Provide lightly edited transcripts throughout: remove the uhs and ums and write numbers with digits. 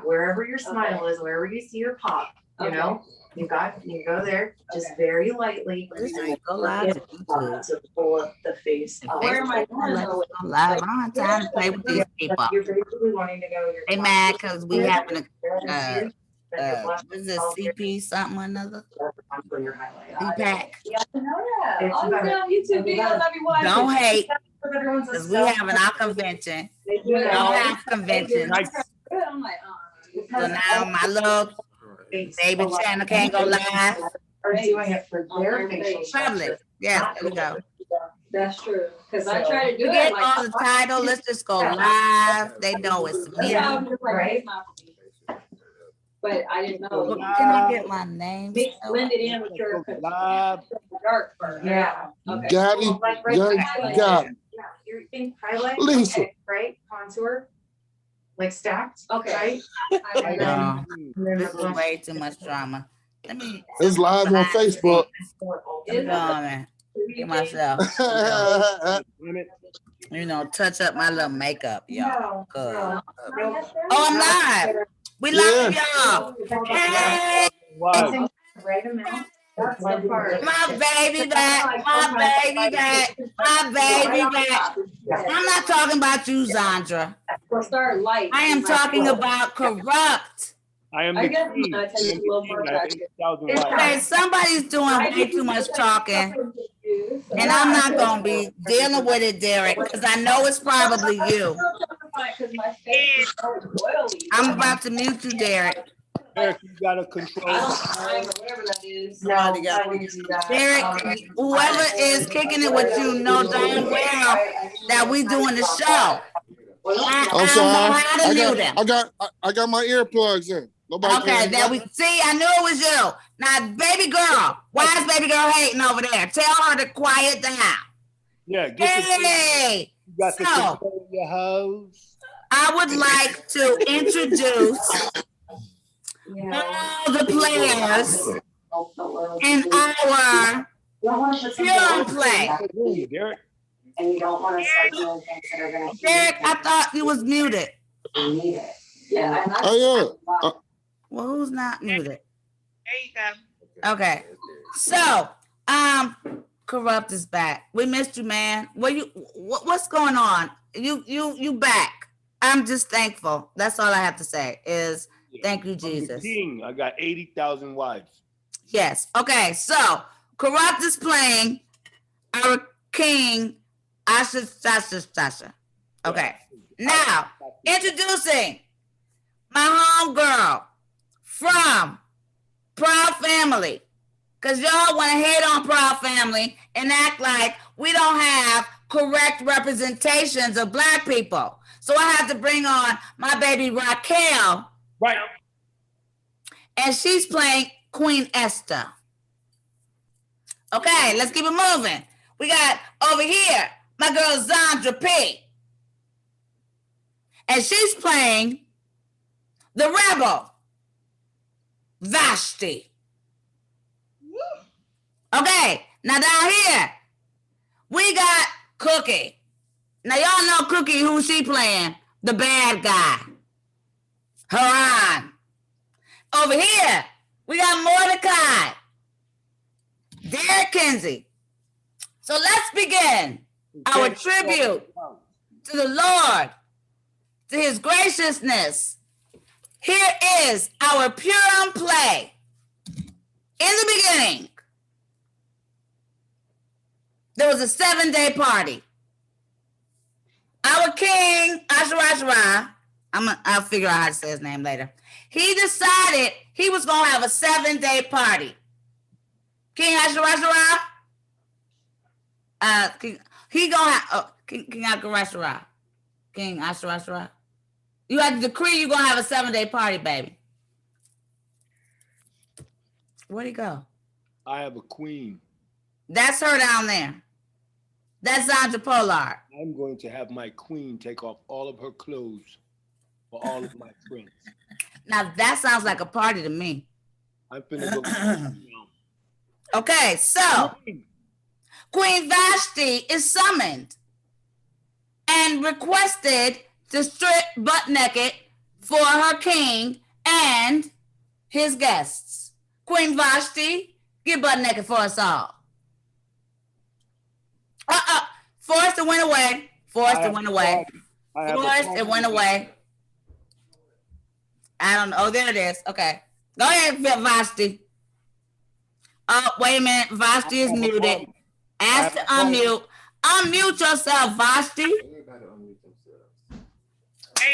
wherever your smile is, wherever you see your pop, you know, you go there, just very lightly. Go live to YouTube. To pull up the face. Where am I going? Go live. I don't have time to play with these people. You're basically wanting to go. They mad because we having a what is it, CP something or another? CPAC. Yeah, I know that. I'll be on YouTube videos. I'll be watching. Don't hate, because we having our convention. We don't have conventions. I'm like, So now my little baby channel can't go live. Are doing it for their facial Public. Yeah, there we go. That's true. Because I try to do We it. get on the title. Let's just go live. They know it's me. Right. But I didn't know. Can I get my name? Blend it in with your live. dark. Yeah. Okay. Got it. Got it. You're in highlight. Lisa. Okay, right? Contour. Like stacked. Okay. Right? No, this is way too much drama. Let me. It's live on Facebook. Get myself. You know, touch up my little makeup, y'all. No. Oh, I'm live. We love y'all. Hey, Wow. Right amount. That's the part. my baby back. My baby back. My baby back. I'm not talking about you, Zondra. We'll start light. I am talking about Kurupt. I am I the guess king. I take a little more back. 8,000 Okay, likes. somebody's doing way too much talking, and I'm not gonna be dealing with it, Derek, because I know it's probably you. I'm about to mute you, Derek. Eric, you gotta control. Whatever that is. Somebody got to do that. Derek, whoever is kicking it with you, know damn well that we doing the show. I I'm don't know sorry. how to mute him. I got my earplugs in. Nobody Okay, can- there we see. I knew it was you. Now, baby girl, why is baby girl hating over there? Tell her to quiet down. Yeah, get the Hey, you got the so control of your house. I would like to introduce all the players in our Purim play. Hey, Derek. And you don't want to start doing things that are going to. Derek, I thought you was muted. You need it. Yeah. Oh, yeah. Well, who's not muted? There you go. Okay. So, Kurupt is back. We missed you, man. What's going on? You back. I'm just thankful. That's all I have to say is thank you, I'm the Jesus. king. I got 80,000 wives. Yes. Okay. So Kurupt is playing our king, Sasha. Okay. Now introducing my homegirl from Proud Family. Because y'all want to hate on Proud Family and act like we don't have correct representations of Black people. So I have to bring on my baby Raquel. Right. And she's playing Queen Esther. Okay, let's keep it moving. We got over here my girl Zondra P. And she's playing the rebel, Vashti. Okay, now down here, we got Cookie. Now y'all know Cookie, who she playing? The bad guy, Haran. Over here, we got Mordecai, Derek Kinsey. So let's begin our tribute to the Lord, to his graciousness. Here is our Purim play. In the beginning, there was a 7-day party. Our king, Asherah, I'll figure out how to say his name later. He decided he was going to have a 7-day party. King Asherah, he going to have, King Asherah. King Asherah. You had to decree you're going to have a 7-day party, baby. Where'd he go? I have a queen. That's her down there. That's Zondra Pollard. I'm going to have my queen take off all of her clothes for all of my friends. Now that sounds like a party to me. I'm finna go now. Okay, so Queen Vashti is summoned and requested to strip butt naked for her king and his guests. Queen Vashti, get butt naked for us all. Forrest, it went away. Forrest, it went away. Forrest, it went away. I don't know. Oh, there it is. Okay. Go ahead, Vashti. Oh, wait a minute. Vashti is muted. Ask to unmute. Unmute yourself, Vashti. There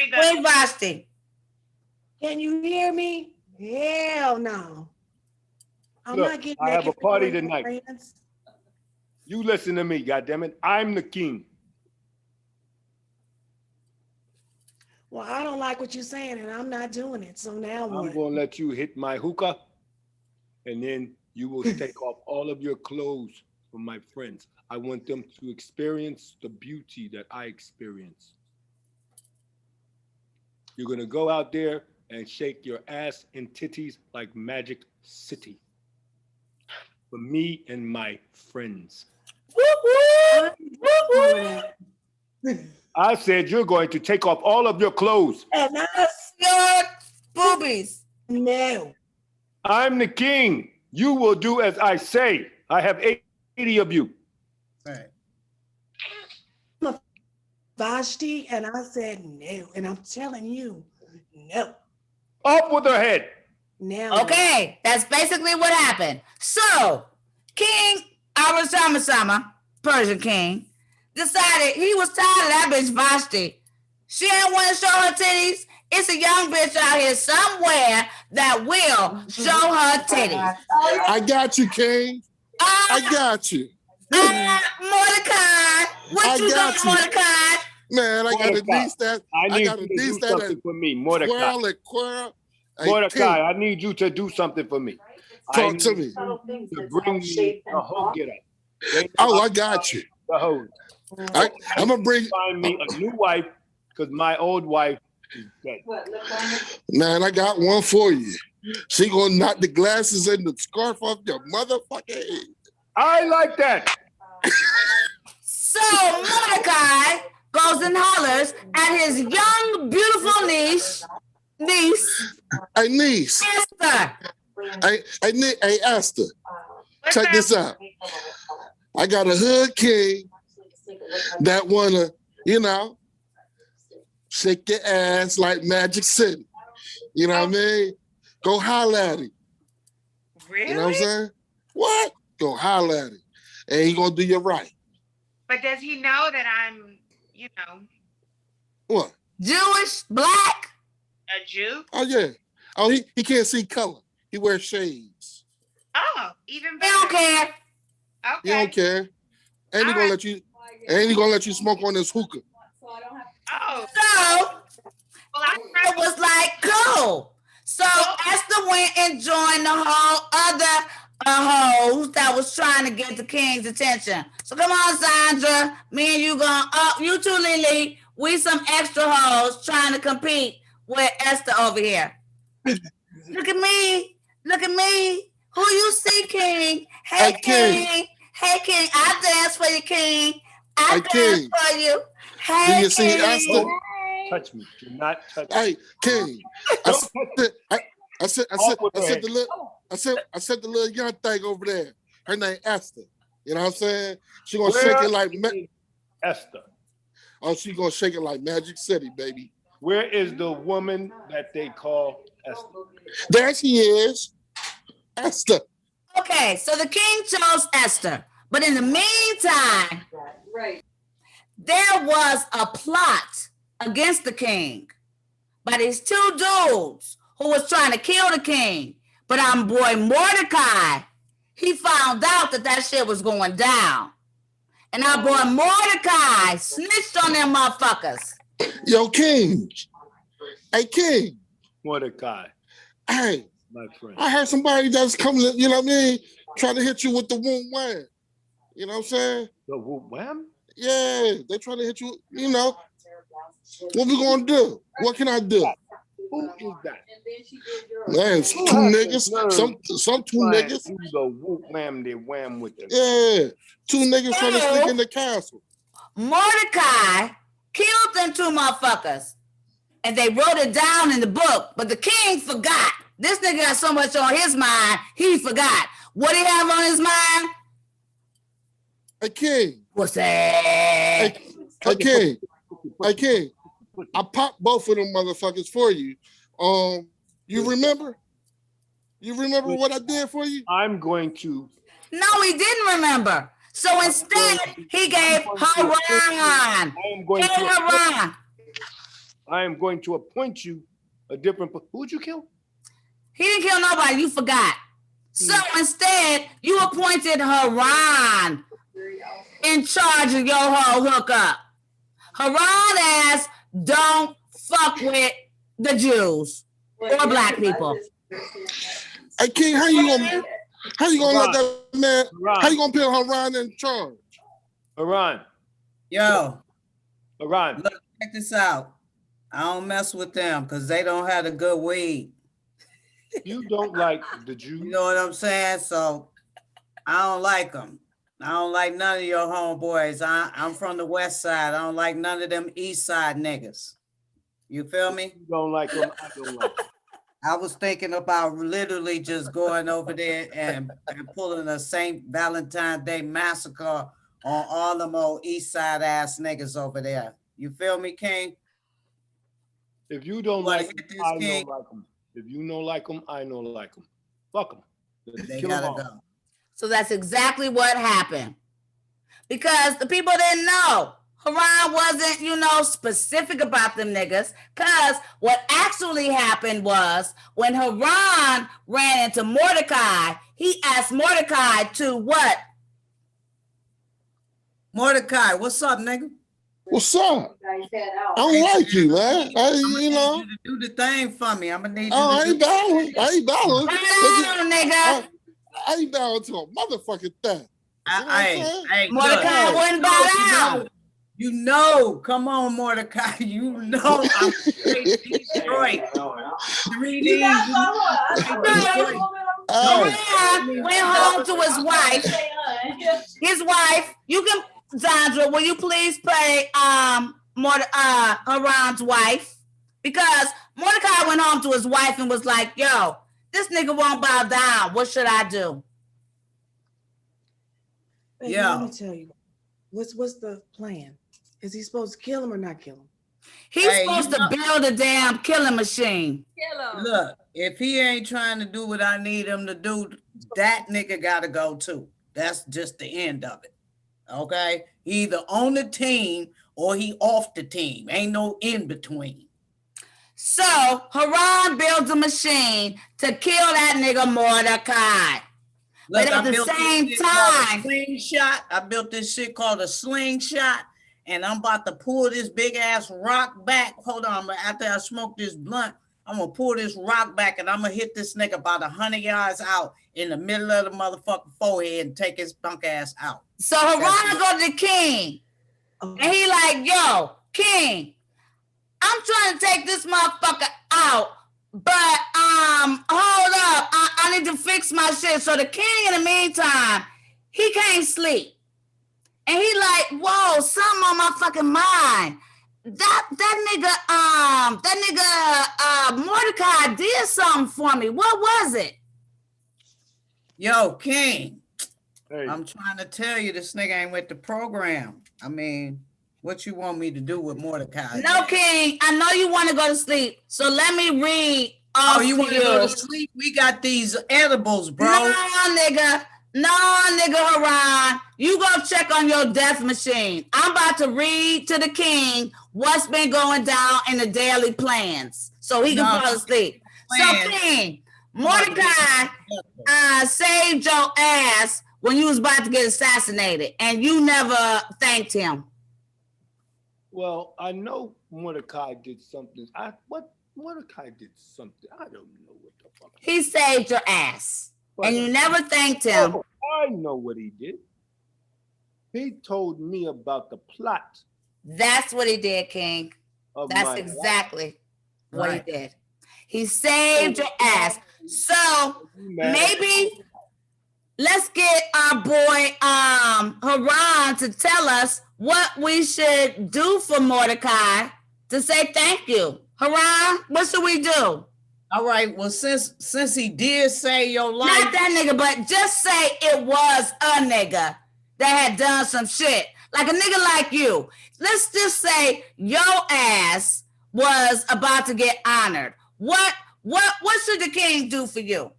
you go. Queen Vashti. Can you hear me? Hell no. I'm Look, not getting I have naked a party for my tonight. friends. You listen to me, goddammit. I'm the king. Well, I don't like what you're saying, and I'm not doing it. So now I'm what? gonna let you hit my hookah, and then you will take off all of your clothes for my friends. I want them to experience the beauty that I experience. You're gonna go out there and shake your ass and titties like Magic City for me and my friends. I said you're going to take off all of your clothes. And I Your boobies. no. I'm the king. You will do as I say. I have 80 of you. Vashti, and I said no. And I'm telling you, no. Up with her head. Now Okay, that's basically what happened. So, King Arasama, Persian king, decided he was tired of that bitch Vashti. She ain't want to show her titties. It's a young bitch out here somewhere that will show her titties. I got you, King. I got you. Mordecai, what I you got doing, you. Mordecai? Man, I got a Mordecai, niece that I I need got a you to niece do that something for me, Mordecai. Quirl and Quirl. Hey, Mordecai, King, I need you to do something for me. talk to me. To bring me a hoe get up. Oh, I got you. The hoe. I'm gonna bring. Find me a new wife because my old wife is dead. Man, I got one for you. She gonna knock the glasses and the scarf off your motherfucking head. I like that. So Mordecai goes and hollers at his young, beautiful niece, Hey, niece. Esther. Hey, Esther. What's Check up? this out. I got a hood king that wanna, shake your ass like Magic City. You know what I mean? Go holler at him. Really? You know what I'm saying? What? Go holler at him. And he gonna do you right. But does he know that I'm, What? Jewish, black. a Jew? Oh, yeah. Oh, he can't see color. He wears shades. Oh, even They better. don't care. Okay. He don't care. And he gonna let you smoke on this hookah. Oh, So well, it was like, cool. So Esther went and joined the whole other hoes that was trying to get the king's attention. So come on, Zondra. Me and you you two, Lily. We some extra hoes trying to compete with Esther over here. Look at me. Look at me. Who you see, King? Hey, Hey, King. King. Hey, King. I dance for you, King. I Hey, dance King. for you. Hey, Do you see King. Esther? Touch me. Do not touch me. Hey, King. I said the little young thing over there. Her name Esther. You know what I'm saying? She gonna shake it like Esther. she gonna shake it like Magic City, baby. Where is the woman that they call Esther? There she is. Esther. Okay, so the king chose Esther. But in the meantime, there was a plot against the king by these two dudes who was trying to kill the king. But our boy Mordecai, he found out that shit was going down. And our boy Mordecai snitched on them motherfuckers. Yo, King. Hey, King. Mordecai, Hey, my friend. I heard somebody that's coming, you know what I mean? Trying to hit you with the womb wham. You know what I'm saying? The whoop wham? Yeah, they trying to hit you, What we gonna do? What can I do? Who is that? Man, two niggas. Some two niggas. Do the whoop wham, they wham with them. Yeah. Two niggas trying to sneak in the castle. Mordecai killed them two motherfuckers. and they wrote it down in the book, but the king forgot. This nigga got so much on his mind, he forgot. What he have on his mind? Hey, King. What's that? Hey, King. Hey, King. I popped both of them motherfuckers for you. You remember? You remember what I did for you? I'm going to. No, he didn't remember. So instead, he gave Haran. I am going to appoint you a different. Who'd you kill? He didn't kill nobody. You forgot. So instead, you appointed Haran in charge of your whole hookup. Haran ass don't fuck with the Jews or black people. Hey, King, how you gonna let that man? How you gonna put Haran in charge? Haran. Yo, Haran. look, check this out. I don't mess with them because they don't have a good weed. You don't like the Jews. You know what I'm saying? So I don't like them. I don't like none of your homeboys. I'm from the west side. I don't like none of them east side niggas. You feel me? You don't like them. I don't like them. I was thinking about literally just going over there and pulling a St. Valentine's Day massacre on all them old east side ass niggas over there. You feel me, King? If you don't Wanna like hit them, this, I King? don't like them. If you don't like them, I don't like them. Fuck them. They Kill 'em gotta all. go. So that's exactly what happened. Because the people didn't know. Haran wasn't, specific about them niggas. Because what actually happened was when Haran ran into Mordecai, he asked Mordecai to what? Mordecai, what's up, nigga? What's up? I don't like you, man. Need you to do the thing for me. I'm gonna need you I to ain't do bowing. I ain't bowing. Hold on, nigga. I ain't bowing to a motherfucking thing. Hey, Mordecai look, wouldn't bow down. you know, come on, Mordecai. You know I'm straight Detroit. 3D. Haran went home to his wife. His wife, you can, Zondra, will you please play Haran's wife? Because Mordecai went home to his wife and was like, yo, this nigga won't bow down. What should I do? Baby, Yeah. let me tell you. What's the plan? Is he supposed to kill him or not kill him? He's Hey, supposed you to build a damn killing machine. Look, if he ain't trying to do what I need him to do, that nigga gotta go too. That's just the end of it. Okay? He either on the team or he off the team. Ain't no in between. So Haran builds a machine to kill that nigga Mordecai. Look, But at the built this same shit called a time- slingshot. I built this shit called a slingshot, and I'm about to pull this big ass rock back. Hold on, after I smoke this blunt, I'm gonna pull this rock back, and I'm gonna hit this nigga about 100 yards out in the middle of the motherfucking forehead and take his punk ass out. So Haran go to the king, Okay. and he like, yo, king, I'm trying to take this motherfucker out, but hold up, I need to fix my shit. So the king, in the meantime, he can't sleep, and he like, whoa, something on my fucking mind. That nigga Mordecai did something for me. What was it? Yo, King, Hey, I'm trying to tell you, this nigga ain't with the program. I mean, what you want me to do with Mordecai? No, King, I know you want to go to sleep, so let me read. Oh, you want to go to sleep? We got these edibles, bro. No, nigga, Haran. You go check on your death machine. I'm about to read to the king what's been going down in the daily plans so he can fall asleep. Plans. So, King, Mordecai saved your ass when you was about to get assassinated, and you never thanked him. well, I know Mordecai did something. Mordecai did something. I don't know what the fuck. He saved your ass, and you never thanked him. Oh, I know what he did. He told me about the plot That's what he did, King. of That's my exactly what Right. he did. He saved your ass. So maybe let's get our boy Haran to tell us what we should do for Mordecai to say thank you. Haran, what should we do? All right. Well, since he did say your life, Not that nigga, but just say it was a nigga that had done some shit. Like a nigga like you. Let's just say your ass was about to get honored. What should the king do for you?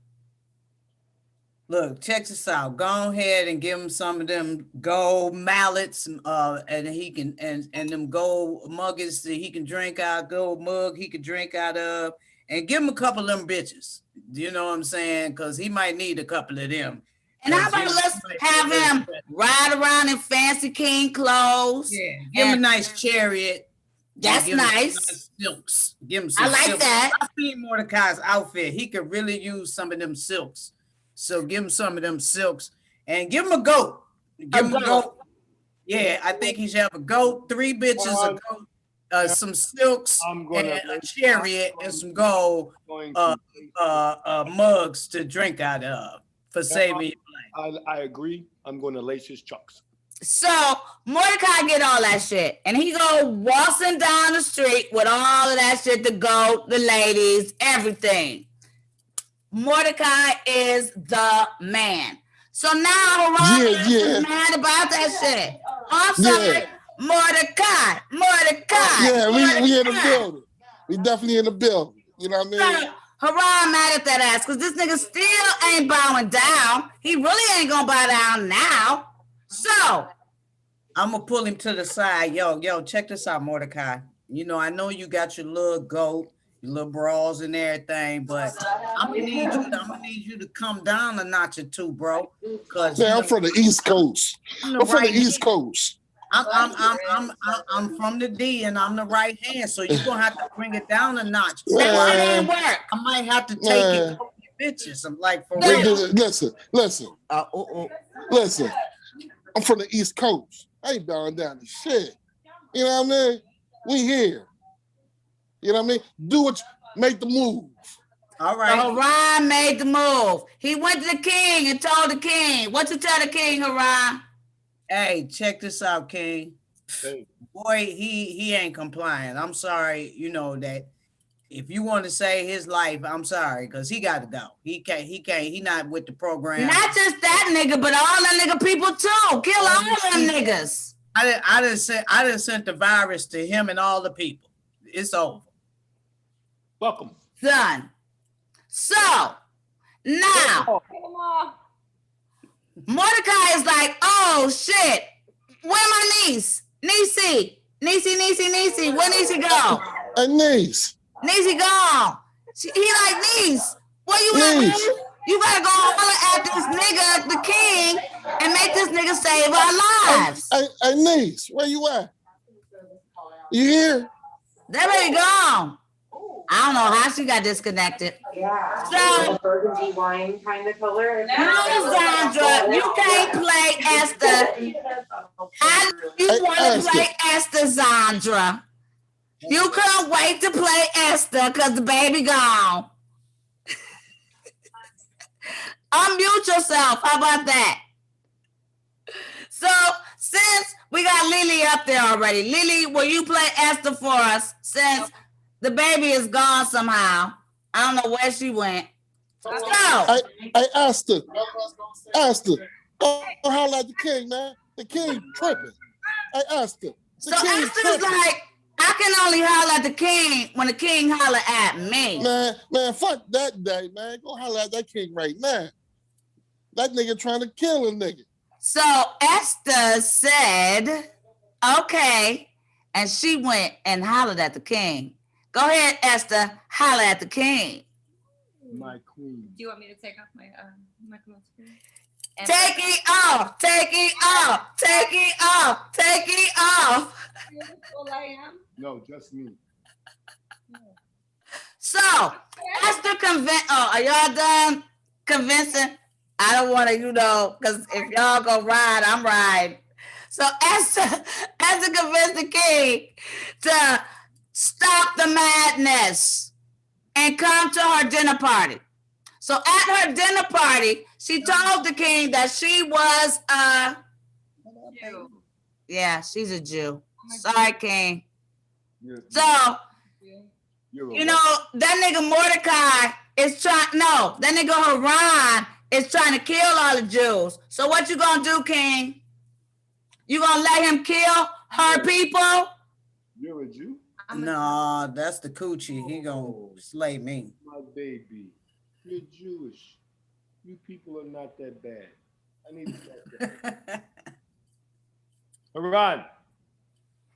look, check this out. Go ahead and give him some of them gold mallets, and he can and them gold muggets that he can drink out, gold mug he can drink out of, and give him a couple of them bitches. You know what I'm saying? Because he might need a couple of them. And how about let's have him ride around in fancy king clothes? Yeah, give him a nice chariot. That's Give him nice. some nice silks. Give him some I like silks. that. I seen Mordecai's outfit. He could really use some of them silks. So give him some of them silks and give him a goat. Give him a goat. Yeah, I think he should have a goat, 3 bitches, a goat, some silks, and a chariot, and some gold mugs to drink out of for saving your life. I agree. I'm going to lace his chucks. So Mordecai get all that shit, and he go waltzing down the street with all of that shit, the goat, the ladies, everything. Mordecai is the man. So now Haran is mad about that shit. I'm sorry, Mordecai. Yeah, we in the building. We definitely in the building. You know what I mean? So, Haran mad at that ass because this nigga still ain't bowing down. He really ain't gonna bow down now. So I'm gonna pull him to the side. Yo, check this out, Mordecai. You know, I know you got your little goat, your little bras and everything, but I'm gonna need you to come down a notch or two, bro. Cause man, I'm from the East Coast. I'm from the East Coast. I'm from the D and I'm the right hand, so you're gonna have to bring it down a notch. That didn't work. I might have to take it from your bitches. I'm like, for real. Listen. Listen. I'm from the East Coast. I ain't bowing down to shit. You know what I mean? We here. You know what I mean? Do what, make the move. All right. So Haran made the move. He went to the king and told the king. What you tell the king, Haran? Hey, check this out, King. Hey. Boy, he ain't complying. I'm sorry, you know that. If you want to say his life, I'm sorry, because he got to go. He can't, he not with the program. Not just that nigga, but all the nigga people too. Kill all them niggas. I done sent the virus to him and all the people. It's over. Welcome. Done. So now Mordecai is like, oh shit, where my niece? Niecy, where Niecy go? A niece. Niecy gone. He like, niece, where you at, man? You better go holler at this nigga, the king, and make this nigga save our lives. Hey, niece, where you at? You here? That baby gone. I don't know how she got disconnected. Yeah. So, burgundy wine kind of color. no, Zondra, you can't play Esther. How do you want to play Esther, Zondra? You couldn't wait to play Esther because the baby gone. Unmute yourself. How about that? So, since we got Lily up there already, Lily, will you play Esther for us since the baby is gone somehow? I don't know where she went. So, I asked her. Oh, holla at the king, man. The king tripping. I asked her. So Esther's like, I can only holler at the king when the king holler at me. Man, fuck that day, man. Go holler at that king right now. That nigga trying to kill a nigga. So Esther said, okay, and she went and hollered at the king. Go ahead, Esther, holler at the king. My queen. Do you want me to take off my my clothes? Take it off, take it off, take it off, take it off. I am. No, just me. So Esther are y'all done convincing? I don't want to, because if y'all go ride, I'm riding. So Esther convinced the king to stop the madness and come to her dinner party. So at her dinner party, she told the king that she was a Jew. Yeah, she's a Jew. Sorry, king. Yes. So You know, that nigga Mordecai is that nigga Haran is trying to kill all the Jews. So what you gonna do, King? You gonna let him kill her people? You're a Jew? No, that's the coochie. He gonna slay me. My baby, you're Jewish. You people are not that bad. I need to stop that. Haran,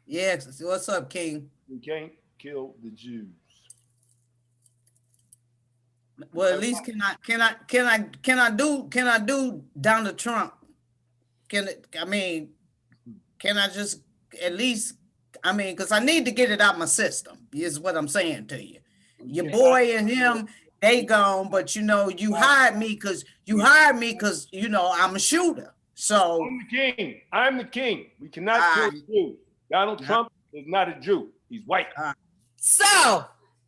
Yes, what's up, King? you can't kill the Jews. Well, at least can I do Donald Trump? Can I just at least, because I need to get it out my system, is what I'm saying to you. Your boy and him, they gone, but you hired me because I'm a shooter. So I'm the king. We cannot kill the Jews. Donald Trump is not a Jew. He's white. So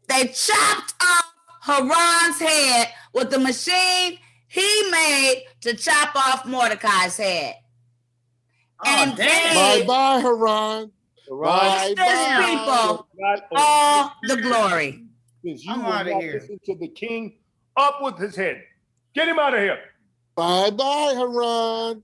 they chopped off Haran's head with the machine he made to chop off Mordecai's head. And damn. Bye, Haran. Haran, these people all the glory. Since you I'm will outta not here. listen to the king, up with his head. Get him out of here. Bye, Haran.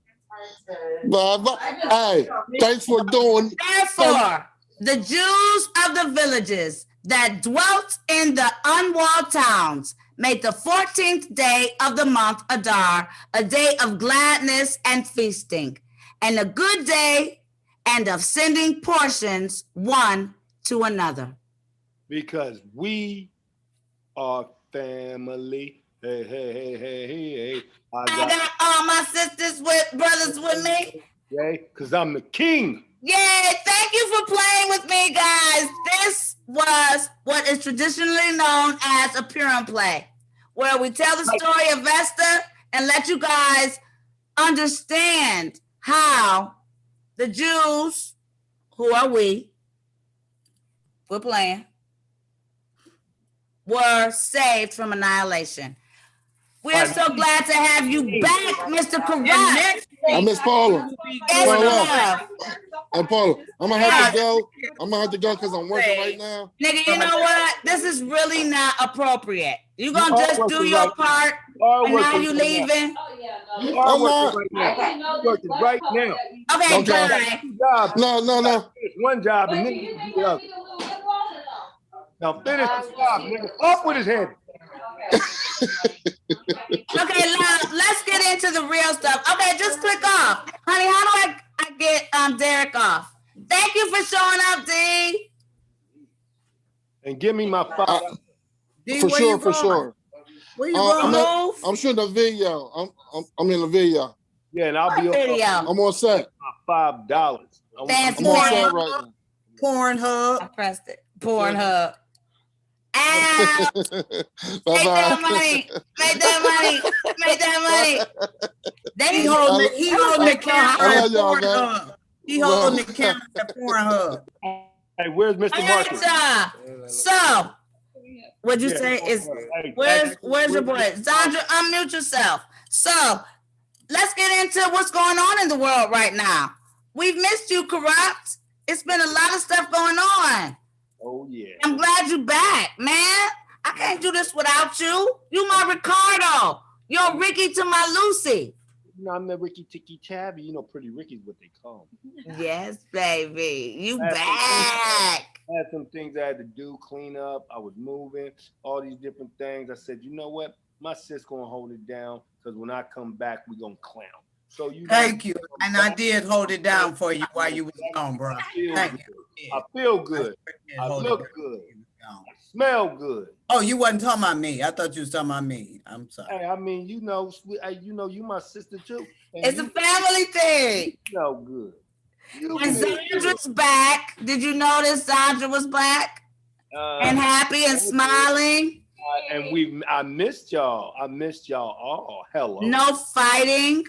Bye. Hey, thanks for doing. Therefore, the Jews of the villages that dwelt in the unwalled towns made the 14th day of the month Adar a day of gladness and feasting, and a good day and of sending portions one to another. Because we are family. Hey, hey, hey, hey, hey, hey. I got all my brothers with me. Okay, because I'm the king. Yay, thank you for playing with me, guys. This was what is traditionally known as a Purim play, where we tell the story of Esther and let you guys understand how the Jews, who are we're playing, were saved from annihilation. We are so glad to have you back, Mr. Kurupt. I miss Paula. Paula. And Paula, I'm gonna have to go. Because I'm working right now. Nigga, you know what? This is really not appropriate. You gonna just do your part, and now you leaving? You are working right now. You're working right now. Okay, Okay. bye. No. Finish one job and then you do the other. Now finish the job, nigga. Up with his head. Okay, now let's get into the real stuff. Okay, just click off. Honey, how do I get Derek off? Thank you for showing up, D. And give me my $5. D, For where you sure. going? Where you going? I'm shooting a video. I'm in the video. Yeah, and I'll be Video. I'm on set. my $5. Fancy I'm on man. set right now. Pornhub. I pressed it. Pornhub. Ah, make Bye-bye. that money. Make that money. He holding the camera I at love y'all, man. Pornhub. He holding the camera at Pornhub. Hey, where's Mr. All Marcus? right, so what'd you Yeah. say is Hey, where's your boy? Zondra, unmute yourself. So let's get into what's going on in the world right now. We've missed you, Kurupt. It's been a lot of stuff going on. Oh, yeah. I'm glad you're back, man. I can't do this without you. You my Ricardo. You're Ricky to my Lucy. You know, I'm the Ricky Ticky Tabby. You know, Pretty Ricky's what they call me. Yes, baby. You That's back. I had some things I had to do, clean up. I was moving, all these different things. I said, you know what? My sis gonna hold it down because when I come back, we gonna clown. So Thank you. And I did hold it down for you while you was gone, bro. Thank you. I feel good. I look good. I smell good. Oh, you wasn't talking about me. I thought you was talking about me. I'm sorry. Hey, I mean, you know, you my sister too. And It's a family thing. you smell good. You And feel Zondra's back. Did you notice Zondra was back good. and happy and smiling? And I missed y'all. I missed y'all all. Hello. No fighting.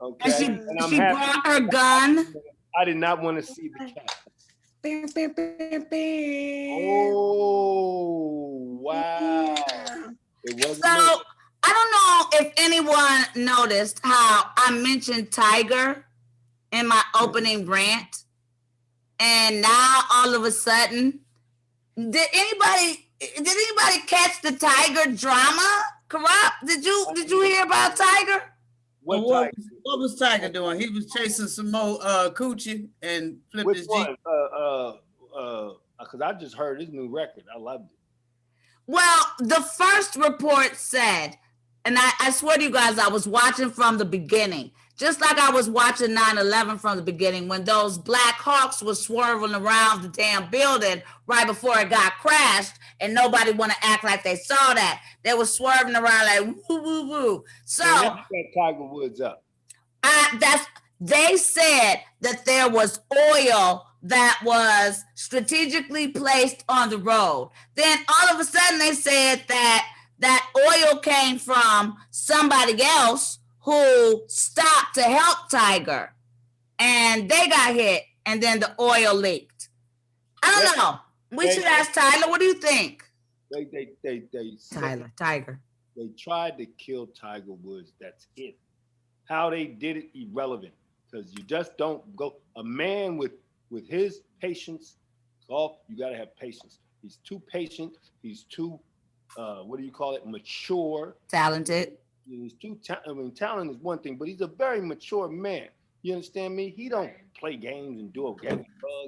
Okay. And I'm she happy. brought her gun. I did not want to see the cat. Bam, bam, bam, bam. Oh, wow. It wasn't So me. I don't know if anyone noticed how I mentioned Tiger in my opening rant. And now all of a sudden, did anybody did anybody catch the Tiger drama? Kurupt, did you hear about Tiger? What What type? was Tiger doing? He was chasing some more coochie and flipped Which his one? Jeep. Because I just heard his new record. I loved it. Well, the first report said, and I swear to you guys, I was watching from the beginning, just like I was watching 9/11 from the beginning when those Black Hawks were swerving around the damn building right before it got crashed, and nobody want to act like they saw that. They were swerving around like woo woo woo. So And that Tiger Woods up. they said that there was oil that was strategically placed on the road. Then all of a sudden they said that oil came from somebody else who stopped to help Tiger, and they got hit, and then the oil leaked. I don't know. We should ask Tyler. What do you think? They Tiger. They tried to kill Tiger Woods. That's it. How they did it, irrelevant. Because you just don't go. A man with his patience, golf, you got to have patience. He's too patient. He's too, mature. Talented. He's too, talent is one thing, but he's a very mature man. You understand me? He don't play games and do drugs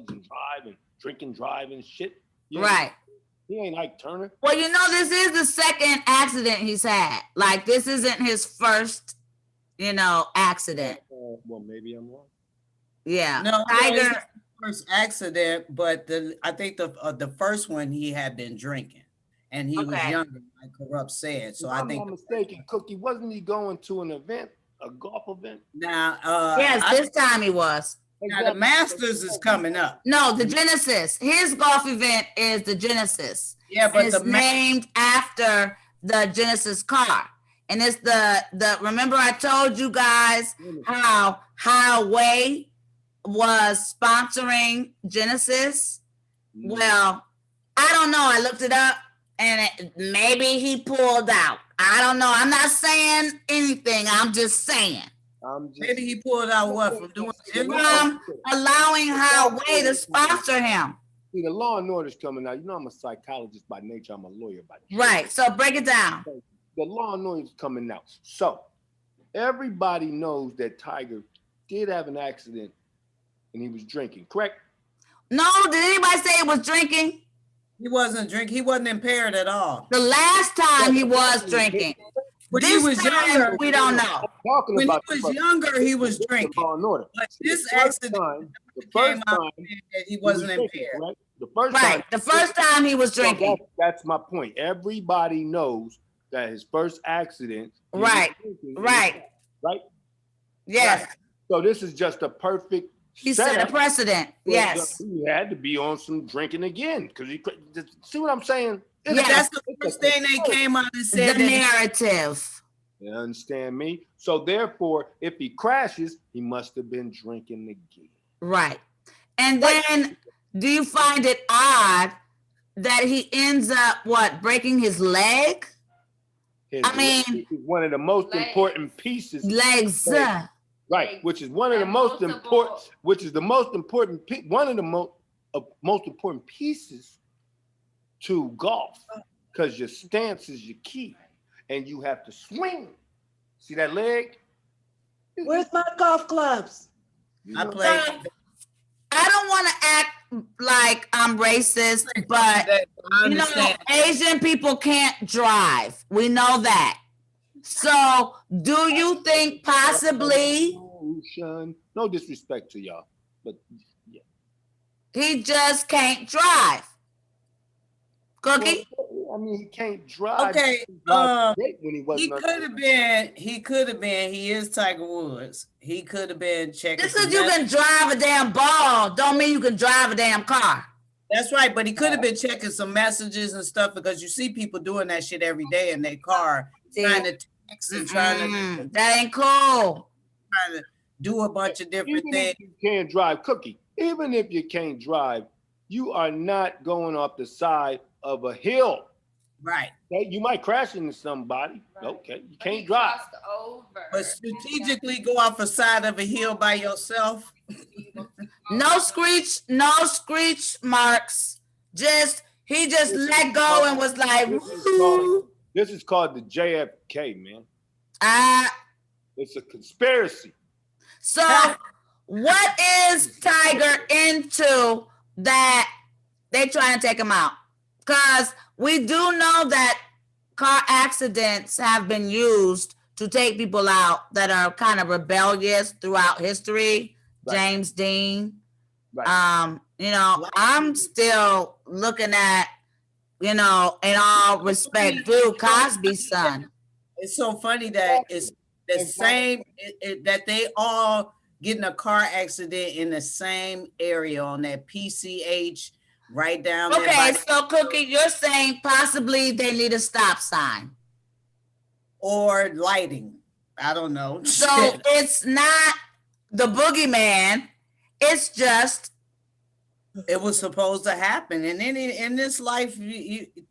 and drive and drink and drive and shit. Right. He ain't Ike Turner. Well, this is the second accident he's had. Like, this isn't his first, accident. Well, maybe I'm wrong. Yeah. No, Tiger. First accident, but I think the first one he had been drinking, and he was younger, like Kurupt said. So I'm not mistaken, Cookie, wasn't he going to an event, a golf event? Now, Yes, this time he was. Now the Masters is coming up. No, the Genesis. His golf event is the Genesis. Yeah, but it's named after the Genesis car. And it's the remember I told you guys how Highway was sponsoring Genesis? Well, I don't know. I looked it up and maybe he pulled out. I don't know. I'm not saying anything. I'm just saying. Maybe he pulled out what from doing allowing Highway to sponsor him. See, the Law and Order's coming out. I'm a psychologist by nature. I'm a lawyer by nature. Right. So break it down. The Law and Order's coming out. So everybody knows that Tiger did have an accident and he was drinking, correct? No, did anybody say he was drinking? He wasn't drinking. He wasn't impaired at all. The last time he was drinking. When this he was time, younger, we don't know. When he was younger, he was drinking. Law and Order. But this accident, the first time that he wasn't impaired. Right? The first Right. time, The first time he was drinking. That's my point. Everybody knows that his first accident. he was Right. drinking. Right. Right. Yes. Right. So this is just a perfect. He set a setup. precedent. Yes. He had to be on some drinking again because he could. See what I'm saying? Yes. That's the first thing they came out and said. The narrative. You understand me? So therefore, if he crashes, he must have been drinking again. Right. And then do you find it odd that he ends up breaking his leg? I mean, is one of the most important pieces. Legs. Right, which is one of the most important, one of the most important pieces to golf, because your stance is your key, and you have to swing. See that leg? Where's my golf clubs? I played. I don't want to act like I'm racist, but Asian people can't drive. We know that. So, do you think possibly no disrespect to y'all, but yeah, he just can't drive? Cookie? I mean, he can't drive. Okay, when he wasn't. He could have been. He is Tiger Woods. He could have been checking. Just because you can drive a damn ball, don't mean you can drive a damn car. That's right, but he could have been checking some messages and stuff because you see people doing that shit every day in their car, trying to text and trying to. That ain't cool. Trying to do a bunch of different things. If you can't drive, Cookie. Even if you can't drive, you are not going off the side of a hill. Right. Okay? You might crash into somebody. Right. Okay, you can't drive. But strategically go off the side of a hill by yourself. No screech marks. Just He just let go and was like, woo. This is called the JFK, man. Ah. It's a conspiracy. So what is Tiger into that they trying to take him out? Because we do know that car accidents have been used to take people out that are kind of rebellious throughout history. Right. James Dean. Right. You know, I'm still looking at, you know, in all respect, Bill Cosby's son. It's so funny that it's the same, that they all get in a car accident in the same area on that PCH right down there. Okay, so Cookie, you're saying possibly they need a stop sign. Or lighting. I don't know. So it's not the boogeyman, it's just it was supposed to happen. And in this life,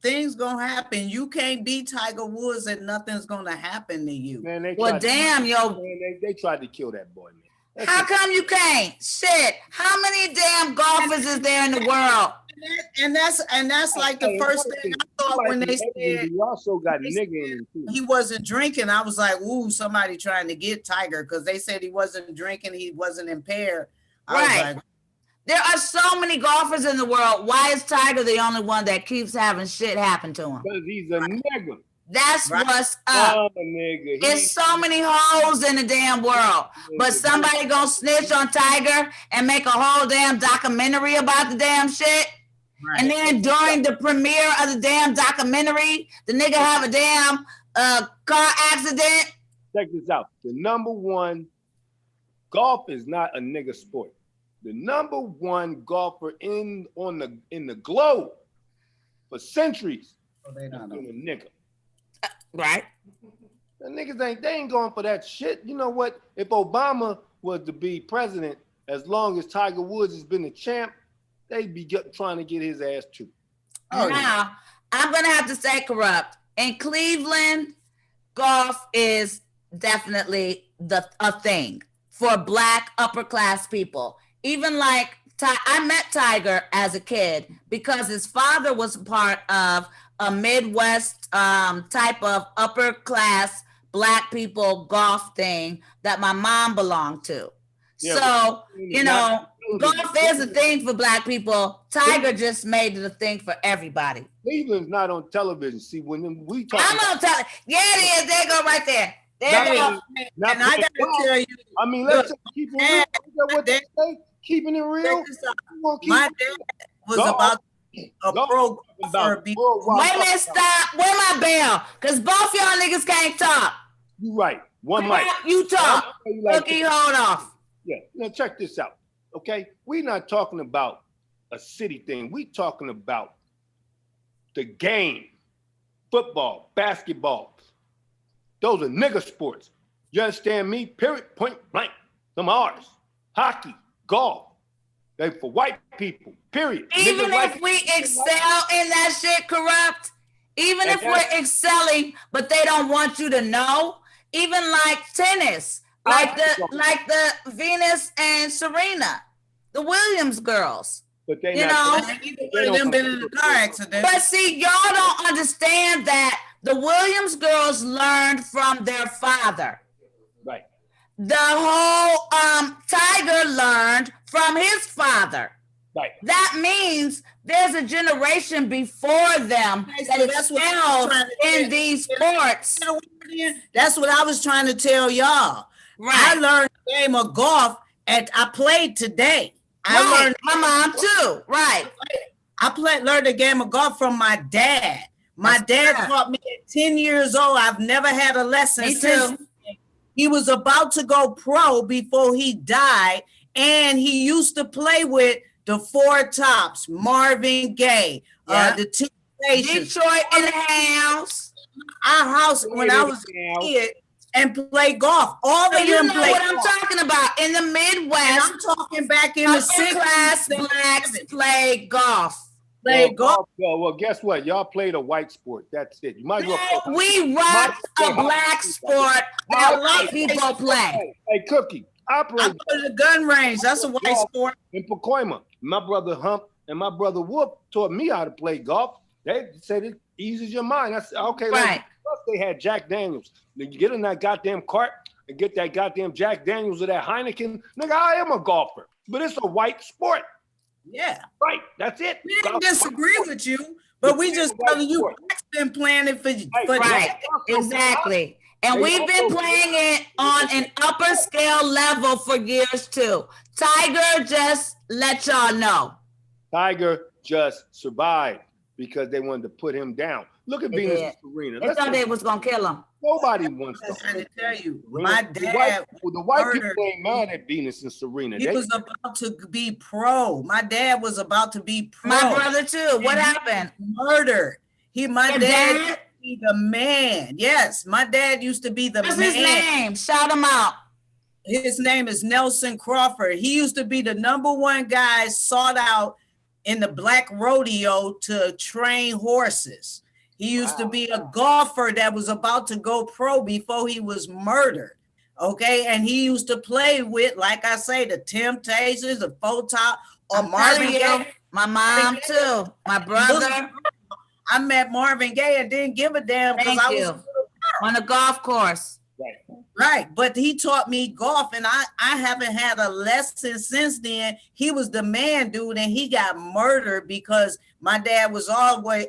things gonna happen. You can't be Tiger Woods and nothing's gonna happen to you. Man, well, damn, they tried to kill that boy, man. How come you can't? Shit, how many damn golfers is there in the world? And that's like the first thing I thought when they said he also got nigga in him too. He wasn't drinking. I was like, ooh, somebody trying to get Tiger, because they said he wasn't drinking, he wasn't impaired. Right. There are so many golfers in the world. Why is Tiger the only one that keeps having shit happen to him? Because he's a nigga. That's what's up. Oh, nigga. There's so many hoes in the damn world. But somebody gonna snitch on Tiger and make a whole damn documentary about the damn shit? Right. And then during the premiere of the damn documentary, the nigga have a damn car accident. Check this out. The number one, golf is not a nigga sport. The number one golfer in the globe for centuries has been a nigga. Right. The niggas ain't going for that shit. You know what? If Obama was to be president, as long as Tiger Woods has been the champ, they'd be trying to get his ass too. Oh, now, I'm going to have to say, Kurupt, in Cleveland, golf is definitely a thing for Black upper class people. Even like, I met Tiger as a kid because his father was part of a Midwest type of upper class Black people golf thing that my mom belonged to. Yeah, so, you know, golf is a thing for Black people. Tiger just made it a thing for everybody. Cleveland's not on television. See, when we talk, I'm on television. Yeah, it is. There you go, right there. There you go. And I got to tell you, I mean, let's keep it real. What they say? Keeping it real. My dad was about a pro golfer. Wait a minute, stop. Where my bell? Because both y'all niggas can't talk. You right. One mic. You talk. Cookie, hold off. Yeah. Now check this out. Okay, we're not talking about a city thing. We talking about the game, football, basketball. Those are nigga sports. You understand me? Period. Point blank. Some ours. Hockey, golf. They for white people. Period. Even if we excel in that shit, Kurupt. Even if we're excelling, but they don't want you to know. Even like tennis. Like the Venus and Serena, the Williams girls. But they them been in a car accident. But see, y'all don't understand that the Williams girls learned from their father. Right. The whole Tiger learned from his father. Right. That means there's a generation before them that excels in these sports. That's what I was trying to tell y'all. Right. I learned the game of golf I played today. I learned my mom too. Right. I learned the game of golf from my dad. My dad taught me at 10 years old. I've never had a lesson since. He was about to go pro before he died, and he used to play with the Four Tops, Marvin Gaye, the two stations. Detroit in the house. Our house when I was a kid. And play golf. All of them play what I'm talking about. In the Midwest, and I'm talking back in the 60s. Class Blacks play golf. Well, guess what? Y'all played a white sport. That's it. You might as well. We rock a Black sport that white people play. Hey, Cookie. I play the gun range. That's a white sport. In Pacoima. My brother Hump and my brother Whoop taught me how to play golf. They said it eases your mind. I said, okay, Right. plus they had Jack Daniels. Then you get in that goddamn cart and get that goddamn Jack Daniels or that Heineken. Nigga, I am a golfer, but it's a white sport. Yeah. Right, that's it. We didn't Golf. disagree with you, but we just telling you Black's been playing it for Right, exactly. And we've been playing it on an upper scale level for years too. Tiger just let y'all know. Tiger just survived because they wanted to put him down. Look at They Venus did. and Serena. They thought they was gonna kill him. Nobody wants I'm to. trying to tell you, The my dad, white people murdered. ain't mad at Venus and Serena. he They, was about to be pro. My dad was about to be pro. My brother too. What And he happened? Murdered. My Your dad dad? used to be the man. Yes, my dad used to be the What's man. his name? Shout him out. His name is Nelson Crawford. He used to be the #1 guy sought out in the black rodeo to train horses. He used to be a golfer that was about to go pro before he was murdered. Okay, and he used to play with, like I say, the Temptations, the Photop, or I'm Marvin telling you, Gaye. my mom too. My brother. I met Marvin Gaye and didn't give a damn because Thank I was you. On the golf course. right. But he taught me golf, and I haven't had a lesson since then. He was the man, dude, and he got murdered because my dad was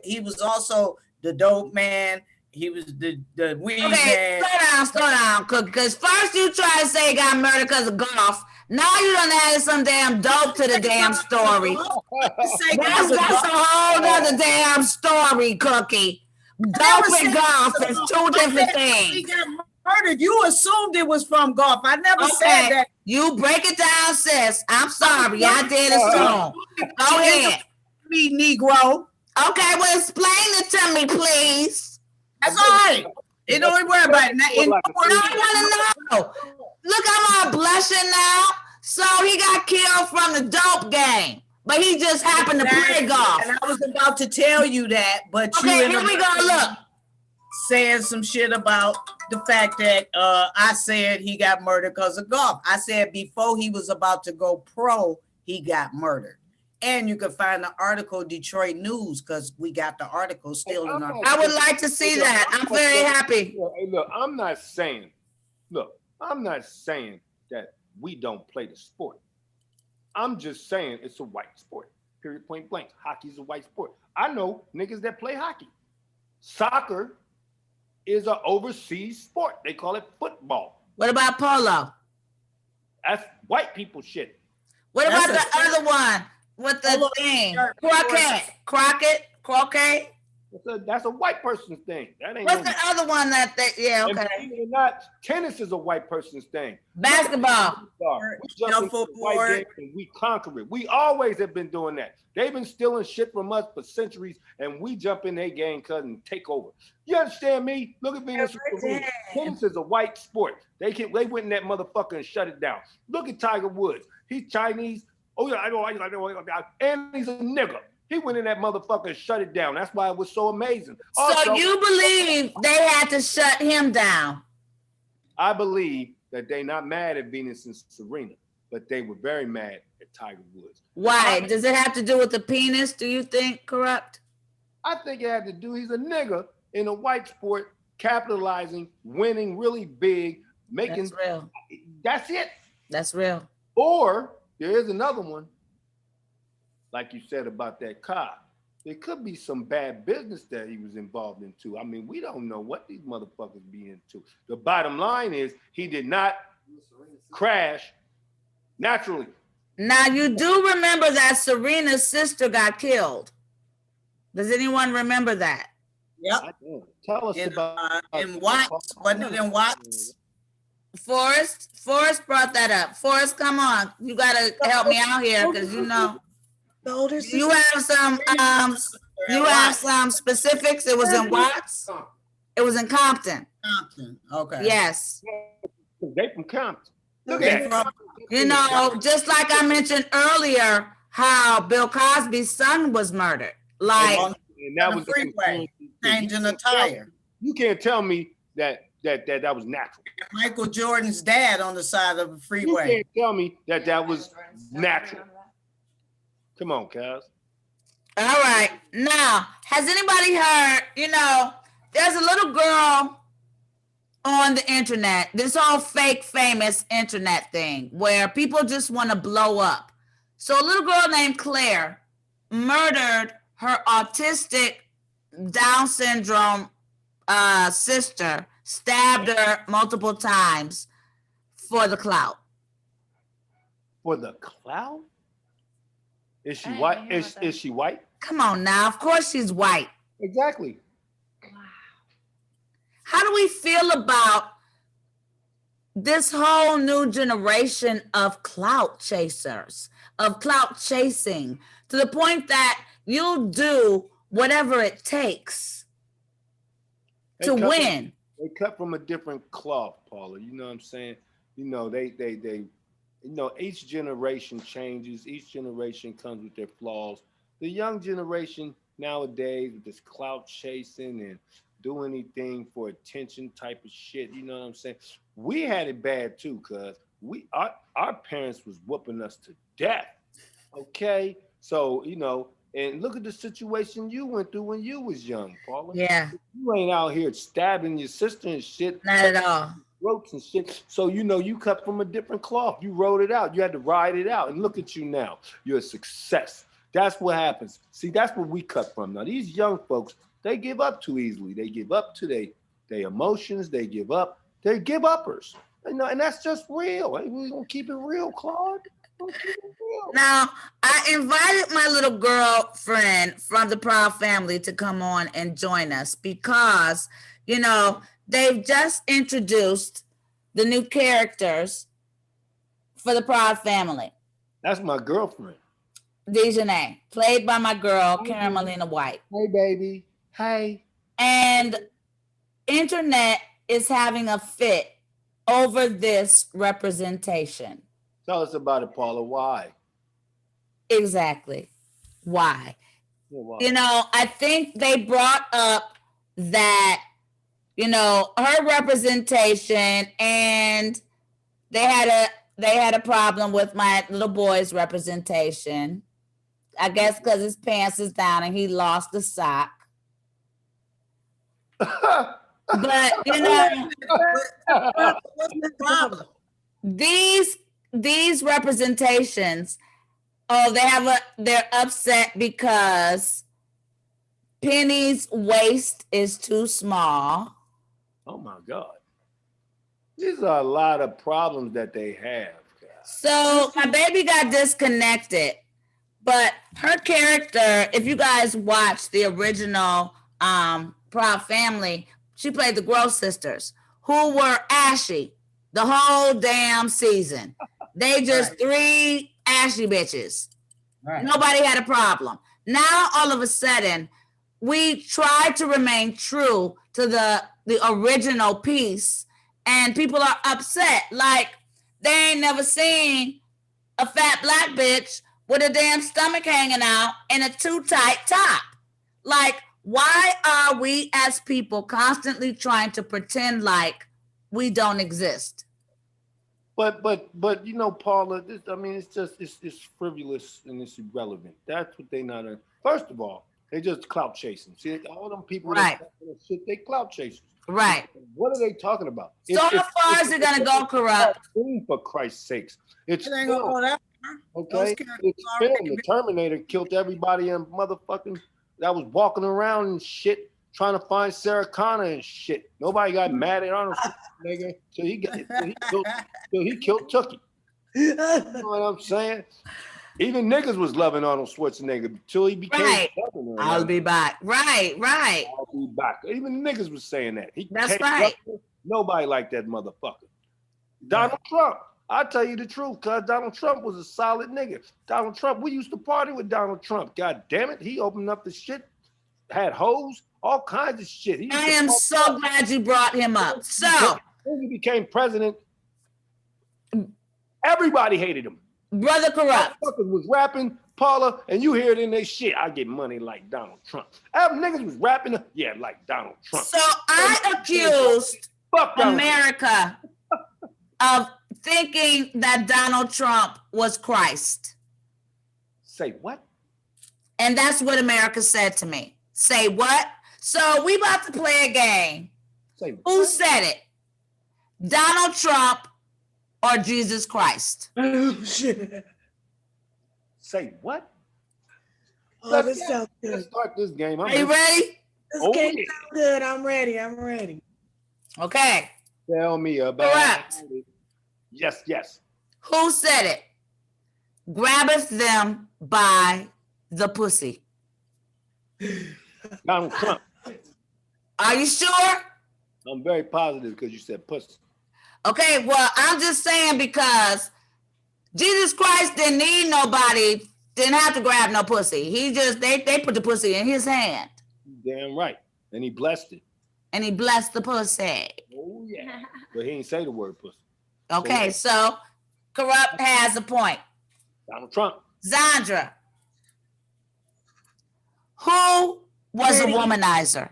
he was also the dope man. He was the weed Okay, man. slow down, because first you try to say he got murdered because of golf. Now you done added some damn dope to the damn story. That's a whole other damn story, Cookie. Dope and golf is two different He things. got murdered. You assumed it was from golf. I never said Okay, that. you break it down, sis. I'm sorry, I did assume. Go ahead. Me, Negro. Okay, well, explain it to me, please. That's all right. You don't even worry about it. Now, I want to know. Look, I'm all blushing now. So he got killed from the dope game, but he just happened to play golf. And I was about to tell you that, but you Okay, ended here we up go. Look. saying some shit about the fact that I said he got murdered because of golf. I said before he was about to go pro, he got murdered. And you can find the article, Detroit News, because we got the article still in our. I would like to see that. I'm very happy. Hey, look, I'm not saying that we don't play the sport. I'm just saying it's a white sport. Period, point blank. Hockey's a white sport. I know niggas that play hockey. Soccer is an overseas sport. They call it football. What about polo? That's white people shit. What That's about the other one with the Polo thing? shirt. Croquet? That's a white person's thing. That ain't What's no, the other one yeah, and okay. believe it or not, tennis is a white person's thing. Basketball. We jump into the white game and we conquer it. We always have been doing that. They've been stealing shit from us for centuries, and we jump in their game and take over. You understand me? Look at Venus. Tennis is a white sport. They went in that motherfucker and shut it down. Look at Tiger Woods. He's Chinese. Oh yeah, I know. And he's a nigga. He went in that motherfucker and shut it down. That's why it was so amazing. Also, So you believe they had to shut him down? I believe that they're not mad at Venus and Serena, but they were very mad at Tiger Woods. Why? Does it have to do with the penis, do you think, Kurupt? I think it had to do, he's a nigga in a white sport, capitalizing, winning really big, making. That's real. That's it. That's real. Or there is another one, like you said about that car. There could be some bad business that he was involved in too. I mean, we don't know what these motherfuckers be into. The bottom line is he did not crash naturally. Now, you do remember that Serena's sister got killed. Does anyone remember that? Yep. Tell us about In Watts. Wasn't it in Watts? Forrest brought that up. Forrest, come on. You got to help me out here because you know. The older sister. You have some specifics. It was in Watts. It was in Compton. Compton. Okay. Yes. They from Compton. Look Okay. at that. You know, just like I mentioned earlier, how Bill Cosby's son was murdered. Like, And that was the freeway, changing a tire. You can't tell me that was natural. Michael Jordan's dad on the side of the You freeway. can't tell me that was natural. Come on, Kaz. All right. Now, has anybody heard, there's a little girl on the internet, this whole fake famous internet thing where people just want to blow up. So a little girl named Claire murdered her autistic Down syndrome sister, stabbed her multiple times for the clout. For the clout? Is she I didn't white? hear Is, about that. is she white? Come on now. Of course she's white. Exactly. How do we feel about this whole new generation of clout chasers, of clout chasing, to the point that you'll do whatever it takes They to cut win? They cut from a different cloth, Paula. You know what I'm saying? Each generation changes. Each generation comes with their flaws. The young generation nowadays, with this clout chasing and do anything for attention type of shit, you know what I'm saying? We had it bad too, cuz our parents was whooping us to death. Okay? So, and look at the situation you went through when you was young, Paula. Yeah, You ain't out here stabbing your sister and shit. not at all. Throats and shit. So, you cut from a different cloth. You wrote it out. You had to ride it out. And look at you now. You're a success. That's what happens. See, that's what we cut from. Now, these young folks, they give up too easily. They give up to their emotions. They give up. They're give uppers. And that's just real. We're going to keep it real, Claude. Now, I invited my little girlfriend from the Proud family to come on and join us because, they've just introduced the new characters for the Proud family. That's my girlfriend. Dejanay, played by my girl, Karen Molina White. Hey, baby. Hey. And internet is having a fit over this representation. Tell us about it, Paula. Why? Exactly. Why? Yeah, why? I think they brought up that, her representation, and they had a problem with my little boy's representation. I guess because his pants is down and he lost the sock. But What's the problem? these representations, they're upset because Penny's waist is too small. Oh my God. These are a lot of problems that they have. So my baby got disconnected, but her character, if you guys watch the original Proud Family, she played the Gross sisters, who were ashy the whole damn season. They just three ashy bitches. Right. Nobody had a problem. Now, all of a sudden, we try to remain true to the original piece, and people are upset. Like, they ain't never seen a fat black bitch with a damn stomach hanging out and a too tight top. Like, why are we as people constantly trying to pretend like we don't exist? But Paula, it's frivolous and it's irrelevant. That's what they not. First of all, they just clout chasing. See, all them people Right. that shit, they clout chasers. Right. What are they talking about? So how far is it gonna go, Kurupt? For Christ's sakes, it's It ain't gonna go that far. okay. Those characters It's already film. The Terminator killed everybody in motherfucking that was walking around and shit, trying to find Sarah Connor and shit. Nobody got mad at Arnold Schwarzenegger till he killed Tookie. You know what I'm saying? Even niggas was loving Arnold Schwarzenegger until he became Right. governor. I'll be back. Right. I'll be back. Even niggas was saying that. That's became right. governor. Nobody liked that motherfucker. Donald Trump. I'll tell you the truth, cuz Donald Trump was a solid nigga. Donald Trump, we used to party with Donald Trump. God damn it. He opened up the shit, had hoes, all kinds of shit. He used I to am fuck so up. glad you brought him up. So, When he became president, everybody hated him. Brother Kurupt, Motherfuckers was rapping, Paula, and you hear it in their shit. I get money like Donald Trump. Every niggas was rapping, yeah, like Donald Trump. so I accused Fuck Donald Trump. America of thinking that Donald Trump was Christ. Say what? And that's what America said to me. Say what? So we about to play a game. Say Who said it? Donald Trump or Jesus Christ? Oh, shit. Say what? Oh, this sounds Let's good. start this game. Are you ready? This Oh, game yeah. sounds good. I'm ready. I'm ready. Okay. Tell me about Correct. it. Yes. Who said it? Grabbeth them by the pussy. Donald Trump. Are you sure? I'm very positive because you said pussy. Okay, well, I'm just saying because Jesus Christ didn't need nobody, didn't have to grab no pussy. He just, they put the pussy in his hand Damn right. And he blessed it. and he blessed the pussy. Oh, yeah. But he didn't say the word pussy. Okay, so Kurupt has a point. Donald Trump. Zondra, who was a Ready. womanizer?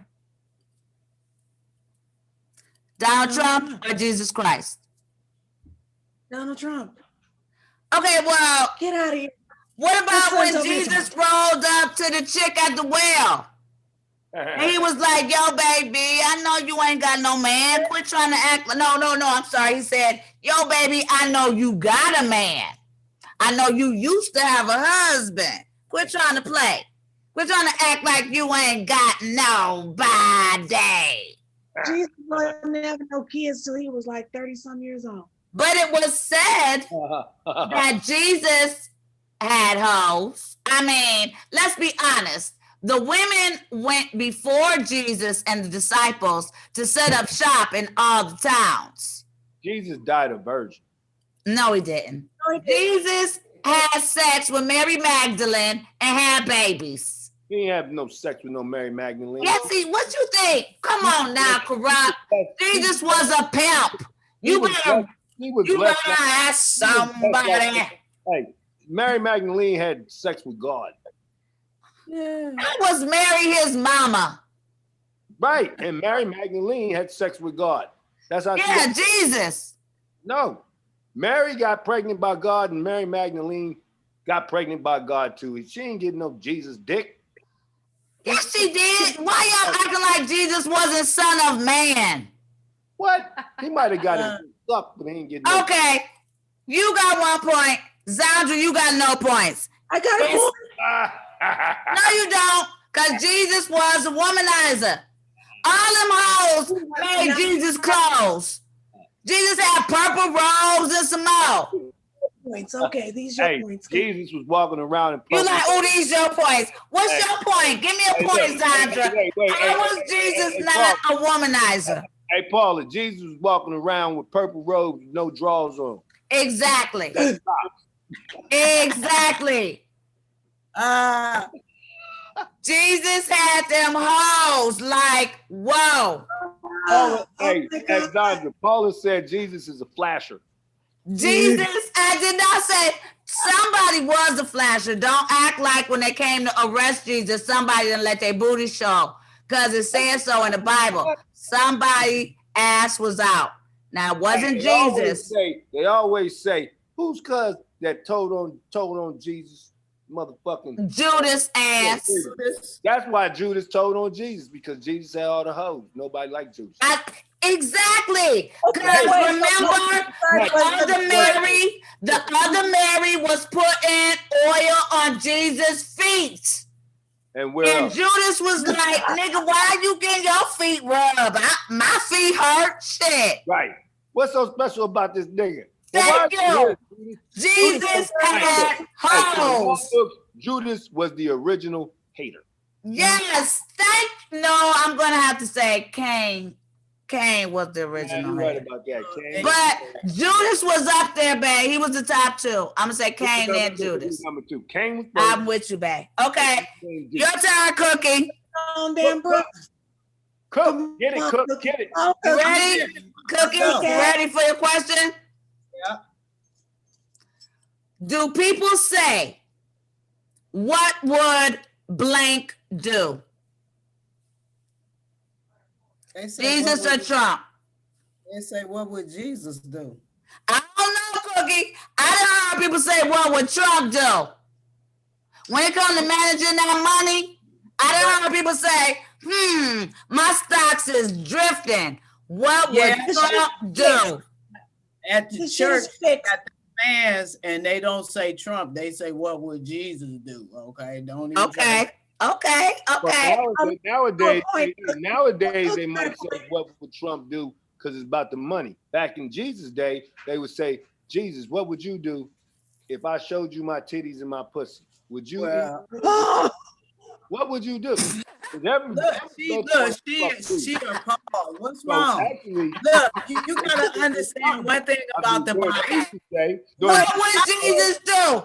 Donald Trump or Jesus Christ? Donald Trump. Okay, well, Get out of here. what about Let's when tell me Jesus rolled up to the chick at the well? And he was like, yo, baby, I know you ain't got no man. Quit trying to act. No, I'm sorry. He said, yo, baby, I know you got a man. I know you used to have a husband. Quit trying to play. Quit trying to act like you ain't got nobody. Jesus wasn't having no kids till he was like 30-some years old. But it was said that Jesus had hoes. I mean, let's be honest. The women went before Jesus and the disciples to set up shop in all the towns. Jesus died a virgin. No, he didn't. No, he didn't. Jesus had sex with Mary Magdalene and had babies. He ain't have no sex with no Mary Magdalene. Yes, what you think? Come on now, Kurupt. Jesus was a pimp. You better ask somebody. Hey, Mary Magdalene had sex with God. Yeah. That was Mary his mama. Right. And Mary Magdalene had sex with God. That's how Yeah, Jesus. No. Mary got pregnant by God and Mary Magdalene got pregnant by God too. She ain't getting no Jesus dick. Yes, she did. Why y'all acting like Jesus wasn't son of man? What? He might have got it sucked, but he ain't getting no. Okay, you got 1 point. Zondra, you got no points. I got a point. No, you don't, because Jesus was a womanizer. All them hoes made Jesus clothes. Jesus had purple robes and some more. Points. Okay, these are Hey, points. Jesus was walking around in You public. like, oh, these your points. What's your point? Give me a point, Zondra. How was Jesus not a womanizer? Hey, Paula, Jesus was walking around with purple robes, no drawers on. Exactly. Exactly. Jesus had them hoes like, whoa. Paula, hey, my as God. Zondra, Paula said Jesus is a flasher. Jesus, I did not say somebody was a flasher. Don't act like when they came to arrest Jesus, somebody didn't let their booty show because it says so in the Bible. Somebody ass was out. Now, it wasn't Jesus. They always say, who's cuz that told on Jesus? Motherfucking Judas ass. That's why Judas told on Jesus, because Jesus had all the hoes. Nobody liked Judas. Exactly. Because remember, the other Mary was putting oil on Jesus' feet. And where And else? Judas was like, nigga, why you getting your feet rubbed? My feet hurt. Shit. Right. What's so special about this nigga? Thank Well, you. Jesus had hoes. Judas was the original hater. Yes. No, I'm going to have to say Cain. Cain was the original You're right hater. about that, Cain. But Judas was up there, babe. He was the top two. I'm going to say Cain and Judas. Number two. Cain was I'm first. with you, babe. Okay. Cain, Your Judas. turn, Cookie. Damn, bro. Cook. Get it, Cook. Get it. You ready? Cookie, you ready for your question? Yeah. Do people say, what would blank do? They say, Jesus or Trump? They say, what would Jesus do? I don't know, Cookie. I don't heard people say, what would Trump do? When it comes to managing that money, I don't heard people say, my stocks is drifting. What would Trump do? At the This shit church, is fixed. at the fans, and they don't say Trump. They say, "What would Jesus do?" Okay, don't even. Okay. Okay. But nowadays they might say, "What would Trump do?" Because it's about the money. Back in Jesus' day, they would say, "Jesus, what would you do if I showed you my titties and my pussy? Would you? What would you do?" She appalled. What's wrong? Actually, Look, you gotta understand one thing about the Bible. What would Jesus do? No,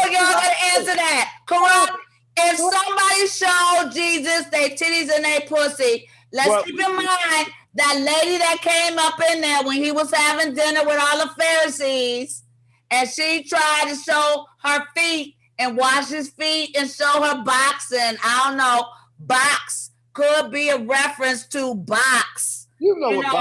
y'all gotta answer that. Corrupt. If somebody showed Jesus their titties and their pussy, let's keep in mind that lady that came up in there when he was having dinner with all the Pharisees, and she tried to show her feet and wash his feet and show her box, and I don't know, box could be a reference to box. You know what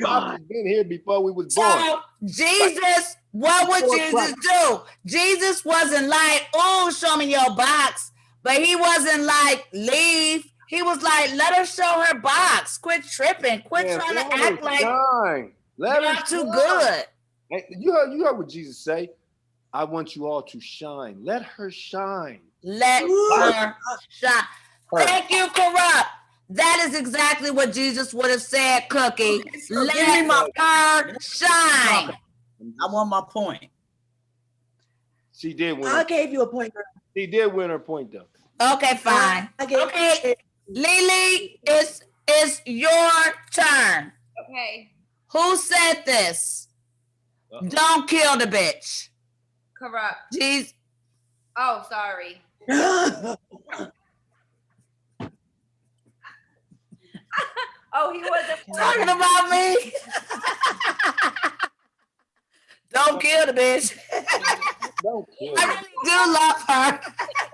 box has been here before we was born. So Jesus, what would Jesus do? Jesus wasn't like, oh, show me your box. But he wasn't like, leave. He was like, let her show her box. Quit tripping. Quit trying to act like you're too good. You heard what Jesus say? I want you all to shine. Let her shine. Let her shine. Thank you, Kurupt. That is exactly what Jesus would have said, Cookie. Let her shine. I want my point. She did win. I gave you a point, girl. She did win her point, though. Okay, fine. Okay, Lily, it's your turn. Okay. Who said this? Don't kill the bitch. Corrupt. Jeez. Oh, sorry. Oh, he wasn't Talking about me. Don't kill the bitch. Don't kill I her. really do love her.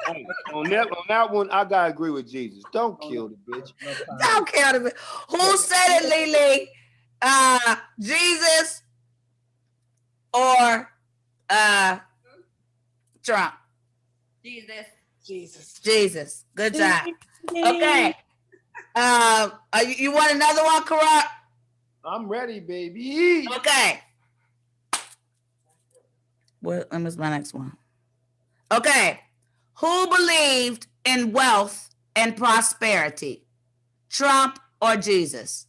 Hey, on that one, I gotta agree with Jesus. Don't kill the bitch. Don't kill the bitch. Who said it, Lily? Jesus or Trump? Jesus. Good job. Okay. You want another one, Kurupt? I'm ready, baby. Okay. What was my next one? Okay. Who believed in wealth and prosperity? Trump or Jesus?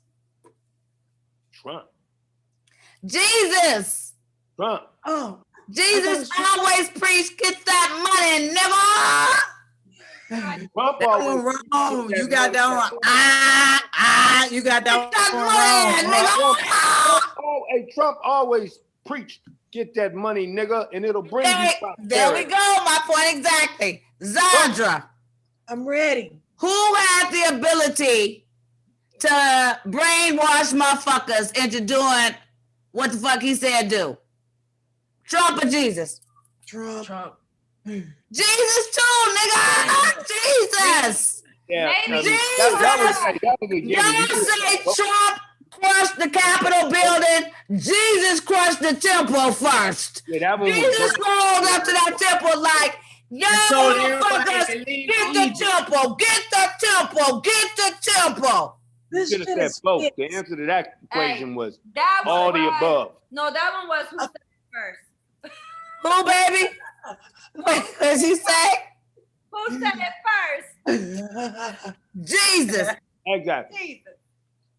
Trump. Jesus. Trump. Oh, Jesus always preached, get that money, nigga. Trump That always one wrong. You got that one. You got that one wrong. Hey, Trump always preached, get that money, nigga, and it'll bring you prosperity. There we go. My point exactly. Zondra. I'm ready. Who had the ability to brainwash motherfuckers into doing what the fuck he said do? Trump or Jesus? Trump. Jesus too, nigga. Jesus. Yeah, Jesus. that was a Y'all say Trump crushed the Capitol building. Jesus crushed the temple first. Yeah, that was Jesus rolled up to that temple like, yo, motherfuckers, get the temple, get the temple, get the temple. This should have shit said is both. fixed. The answer to that equation was That was all the why- above. No, that one was who said it first. Who, baby? What did she say? Who said it first? Jesus. Exactly. Jesus.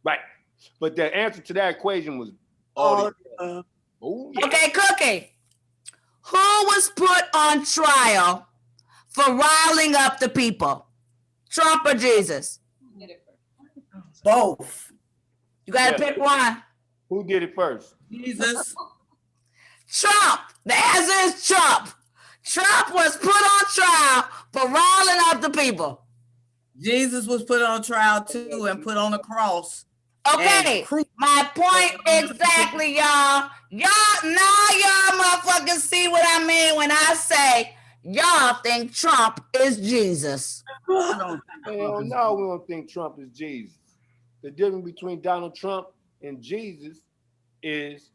Right. But the answer to that equation was all the above. Oh, yeah. Okay, Cookie. Who was put on trial for riling up the people? Trump or Jesus? Both. You gotta pick one. Who did it first? Jesus. Trump. The answer is Trump. Trump was put on trial for riling up the people. Jesus was put on trial too and put on the cross. Okay, my point exactly, y'all. Y'all motherfuckers see what I mean when I say y'all think Trump is Jesus. Hell no, we don't think Trump is Jesus. The difference between Donald Trump and Jesus is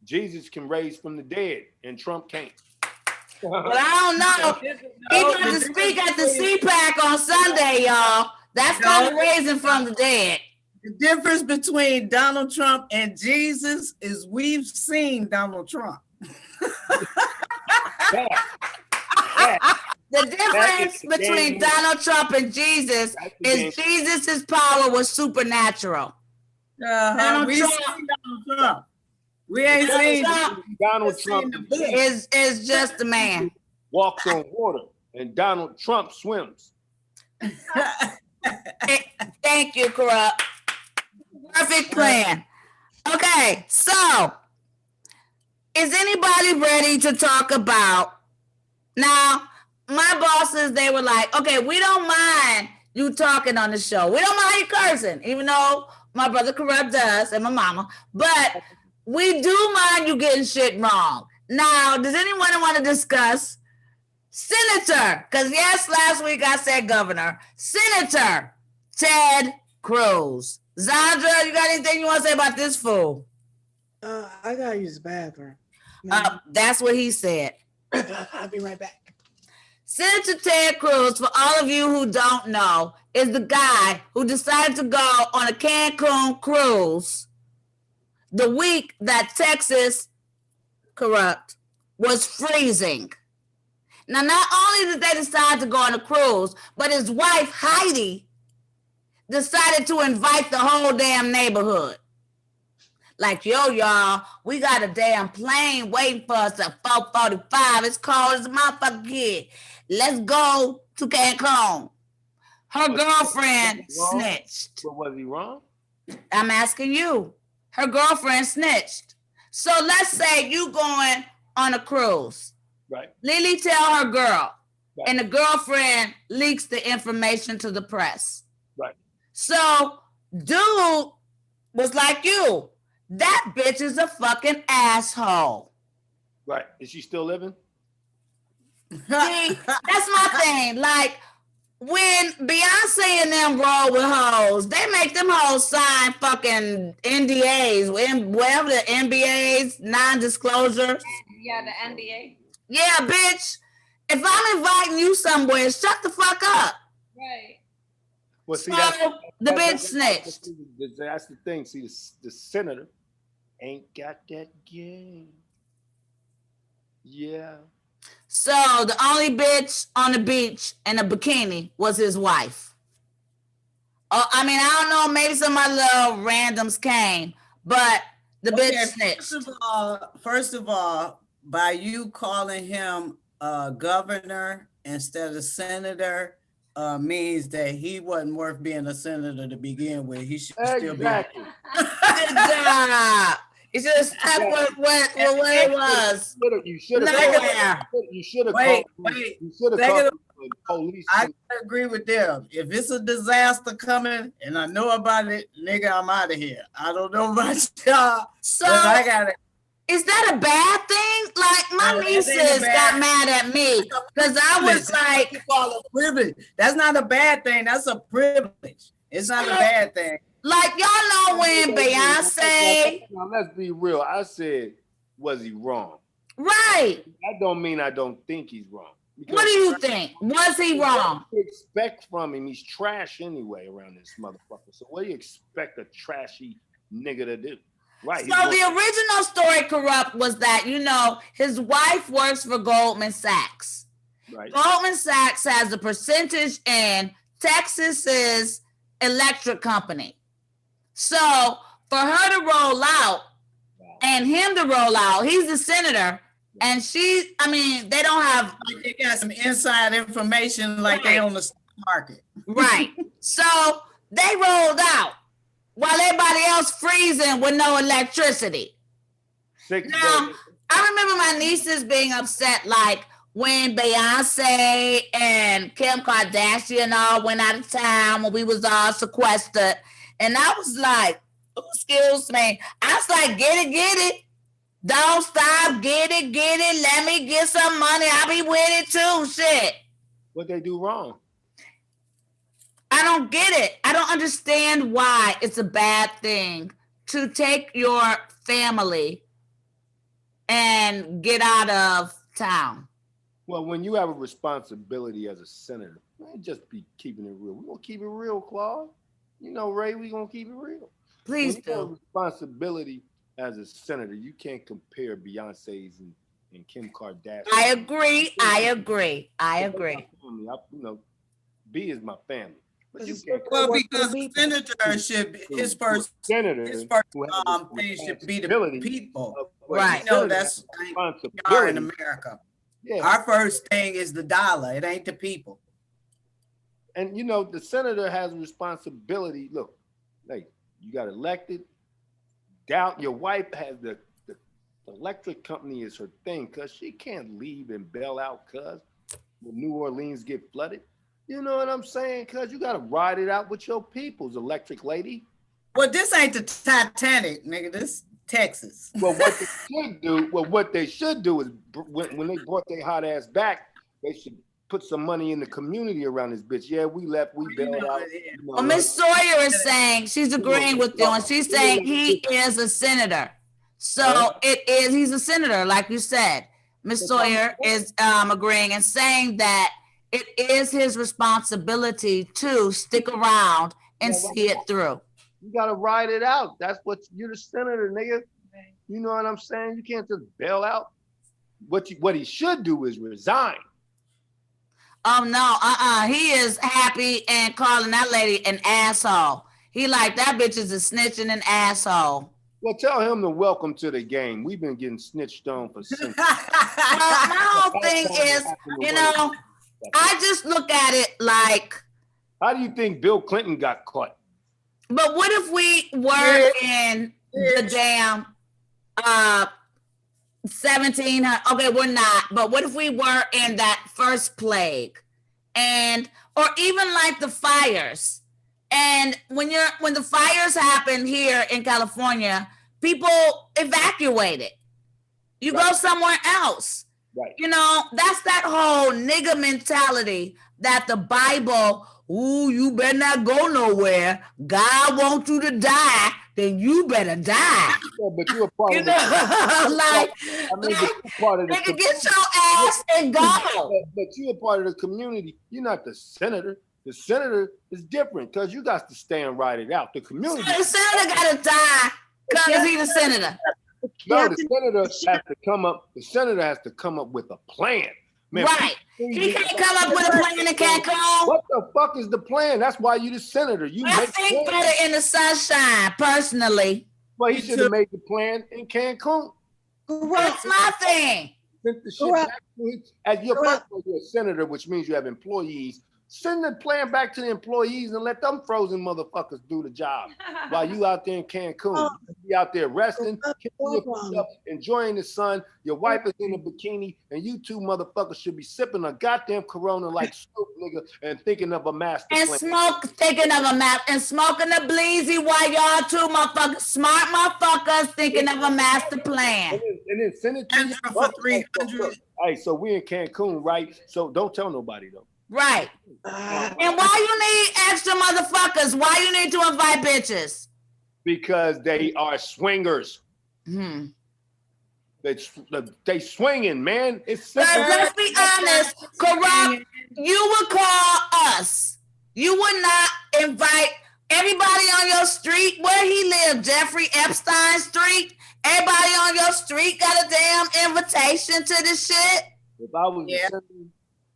Jesus can raise from the dead and Trump can't. But I don't know. He got to speak at the CPAC on Sunday, y'all. That's kind of raising from the dead. The difference between Donald Trump and Jesus is we've seen Donald Trump. The difference between Donald Trump and Jesus is Jesus's power was supernatural. Donald We Trump- seen Donald Trump. We ain't seen Donald Trump is just a man. walks on water and Donald Trump swims. Thank you, Kurupt. Perfect plan. Okay, so is anybody ready to talk about now? My bosses, they were like, okay, we don't mind you talking on the show. We don't mind you cursing, even though my brother Kurupt does and my mama, but we do mind you getting shit wrong. Now, does anyone want to discuss Senator? Because yes, last week I said governor. Senator Ted Cruz. Zondra, you got anything you want to say about this fool? I gotta use the bathroom. That's what he said. I'll be right back. Senator Ted Cruz, for all of you who don't know, is the guy who decided to go on a Cancun cruise the week that Texas, Kurupt, was freezing. Now, not only did they decide to go on a cruise, but his wife, Heidi, decided to invite the whole damn neighborhood. Like, yo, y'all, we got a damn plane waiting for us at 4:45. It's cold as a motherfucker kid. Let's go to Cancun. Her girlfriend snitched. But was he wrong? I'm asking you. Her girlfriend snitched. So let's say you going on a cruise. Right. Lily tell her girl, Right. and the girlfriend leaks the information to the press. Right. So dude was like you. That bitch is a fucking asshole. Right. Is she still living? See, that's my thing. Like, when Beyonce and them roll with hoes, they make them hoes sign fucking NDAs, whatever the NBAs, non-disclosure. Yeah, the NBA. Yeah, bitch. If I'm inviting you somewhere, shut the fuck up. Right. Well, see, So the bitch snitched. That's the thing. See, the senator ain't got that game. Yeah. So the only bitch on the beach in a bikini was his wife. I mean, I don't know, maybe some of my little randoms came, but the bitch snitched. First of all, by you calling him governor instead of senator means that he wasn't worth being a senator to begin with. He should still be. Exactly. Good job. He should have stuck with what it was. You should have. Nowhere. You should have Wait. You should have called the police. I agree with them. If it's a disaster coming and I know about it, nigga, I'm out of here. I don't know about y'all. So but I got it. is that a bad thing? Like, my No, that ain't nieces bad. got mad at me because I was like, You call it privilege. That's not a bad thing. That's a privilege. It's not a bad thing. like y'all know when Beyonce, Now let's be real. I said, was he wrong? right? That don't mean I don't think he's wrong. What do you think? Was he wrong? What do you expect from him? He's trash anyway around this motherfucker. So what do you expect a trashy nigga to do? Right. So the original story, Kurupt, was that, you know, his wife works for Goldman Sachs. Right. Goldman Sachs has a percentage in Texas's electric company. So for her to roll out and him to roll out, he's the senator, and they don't have They got some inside information like they on the stock market. right. So they rolled out while everybody else freezing with no electricity. 6 Now, days. I remember my nieces being upset, like when Beyonce and Kim Kardashian all went out of town when we was all sequestered. And I was like, oh, excuse me. I was like, get it. Don't stop, get it. Let me get some money. I'll be with it too, shit. What they do wrong? I don't get it. I don't understand why it's a bad thing to take your family and get out of town. Well, when you have a responsibility as a senator, man, just be keeping it real. We're gonna keep it real, Claude. You know, Ray, we're gonna keep it real. Please When you have a do. responsibility as a senator, you can't compare Beyonce's and Kim Kardashian. I agree. I agree. I agree. You know, B is my family. But you It's- can't Well, Work for the because the people. senator should be his first senator thing should be the responsibility people. of what Right. the No, senator that's has we are in responsibility. America. Yeah. Our first thing is the dollar. It ain't the people. And you know, the senator has a responsibility. Look, like you got elected. Down, your wife has the electric company is her thing because she can't leave and bail out because when New Orleans get flooded. You know what I'm saying? Because you got to ride it out with your people's electric lady. Well, this ain't the Titanic, nigga. This Texas. Well, what they should do is when they brought their hot ass back, they should put some money in the community around this bitch. Yeah, we left, we bailed out. You know, Well, Miss Sawyer is saying she's agreeing with you, and she's saying he is a senator. So he's a senator, like you said. Miss Sawyer is agreeing and saying that it is his responsibility to stick around and see it through. you got to ride it out. That's what you're the senator, nigga. You know what I'm saying? You can't just bail out. What he should do is resign. Oh no, he is happy and calling that lady an asshole. He like that bitch is a snitch and an asshole. Well, tell him to welcome to the game. We've been getting snitched on for centuries. Well, my whole thing is, you know, I just look at it like, How do you think Bill Clinton got caught? but what if we were in the damn 1700? Okay, we're not. But what if we were in that first plague, and or even like the fires? And when the fires happen here in California, people evacuated. You go somewhere else. Right. You know, that's that whole nigga mentality that the Bible, ooh, you better not go nowhere. God wants you to die, then you better die. Yeah, but you're a part You of know, like, but you're part of the nigga, get your ass and go. But you're a part of the community. You're not the senator. The senator is different because you got to stay and ride it out. The community. The senator gotta die because he's the senator. No, the senator has to come up. The senator has to come up with a plan. Man, Right. He can't come up with a plan in Cancun. What the fuck is the plan? That's why you the senator. You I make think plans. better in the sunshine, personally. Well, he should have made the plan in Cancun. That's my thing. Sent the shit back to his, as your first of all, you're a senator, which means you have employees. Send the plan back to the employees and let them frozen motherfuckers do the job while you out there in Cancun. You be out there resting, enjoying the sun. Your wife is in a bikini, and you two motherfuckers should be sipping a goddamn Corona like soup, nigga, and thinking of a master And plan. thinking of a map and smoking a bleezy while y'all two motherfuckers, smart motherfuckers, thinking of a master plan. And then send it to you. for 300. Hey, so we in Cancun, right? So don't tell nobody though. Right. And why you need extra motherfuckers? Why you need to invite bitches? Because they are swingers. They swinging, man. It's But simple. let's be honest, Kurupt, you would call us. You would not invite everybody on your street. Where he lived, Jeffrey Epstein Street. Everybody on your street got a damn invitation to this shit. If I was Yeah.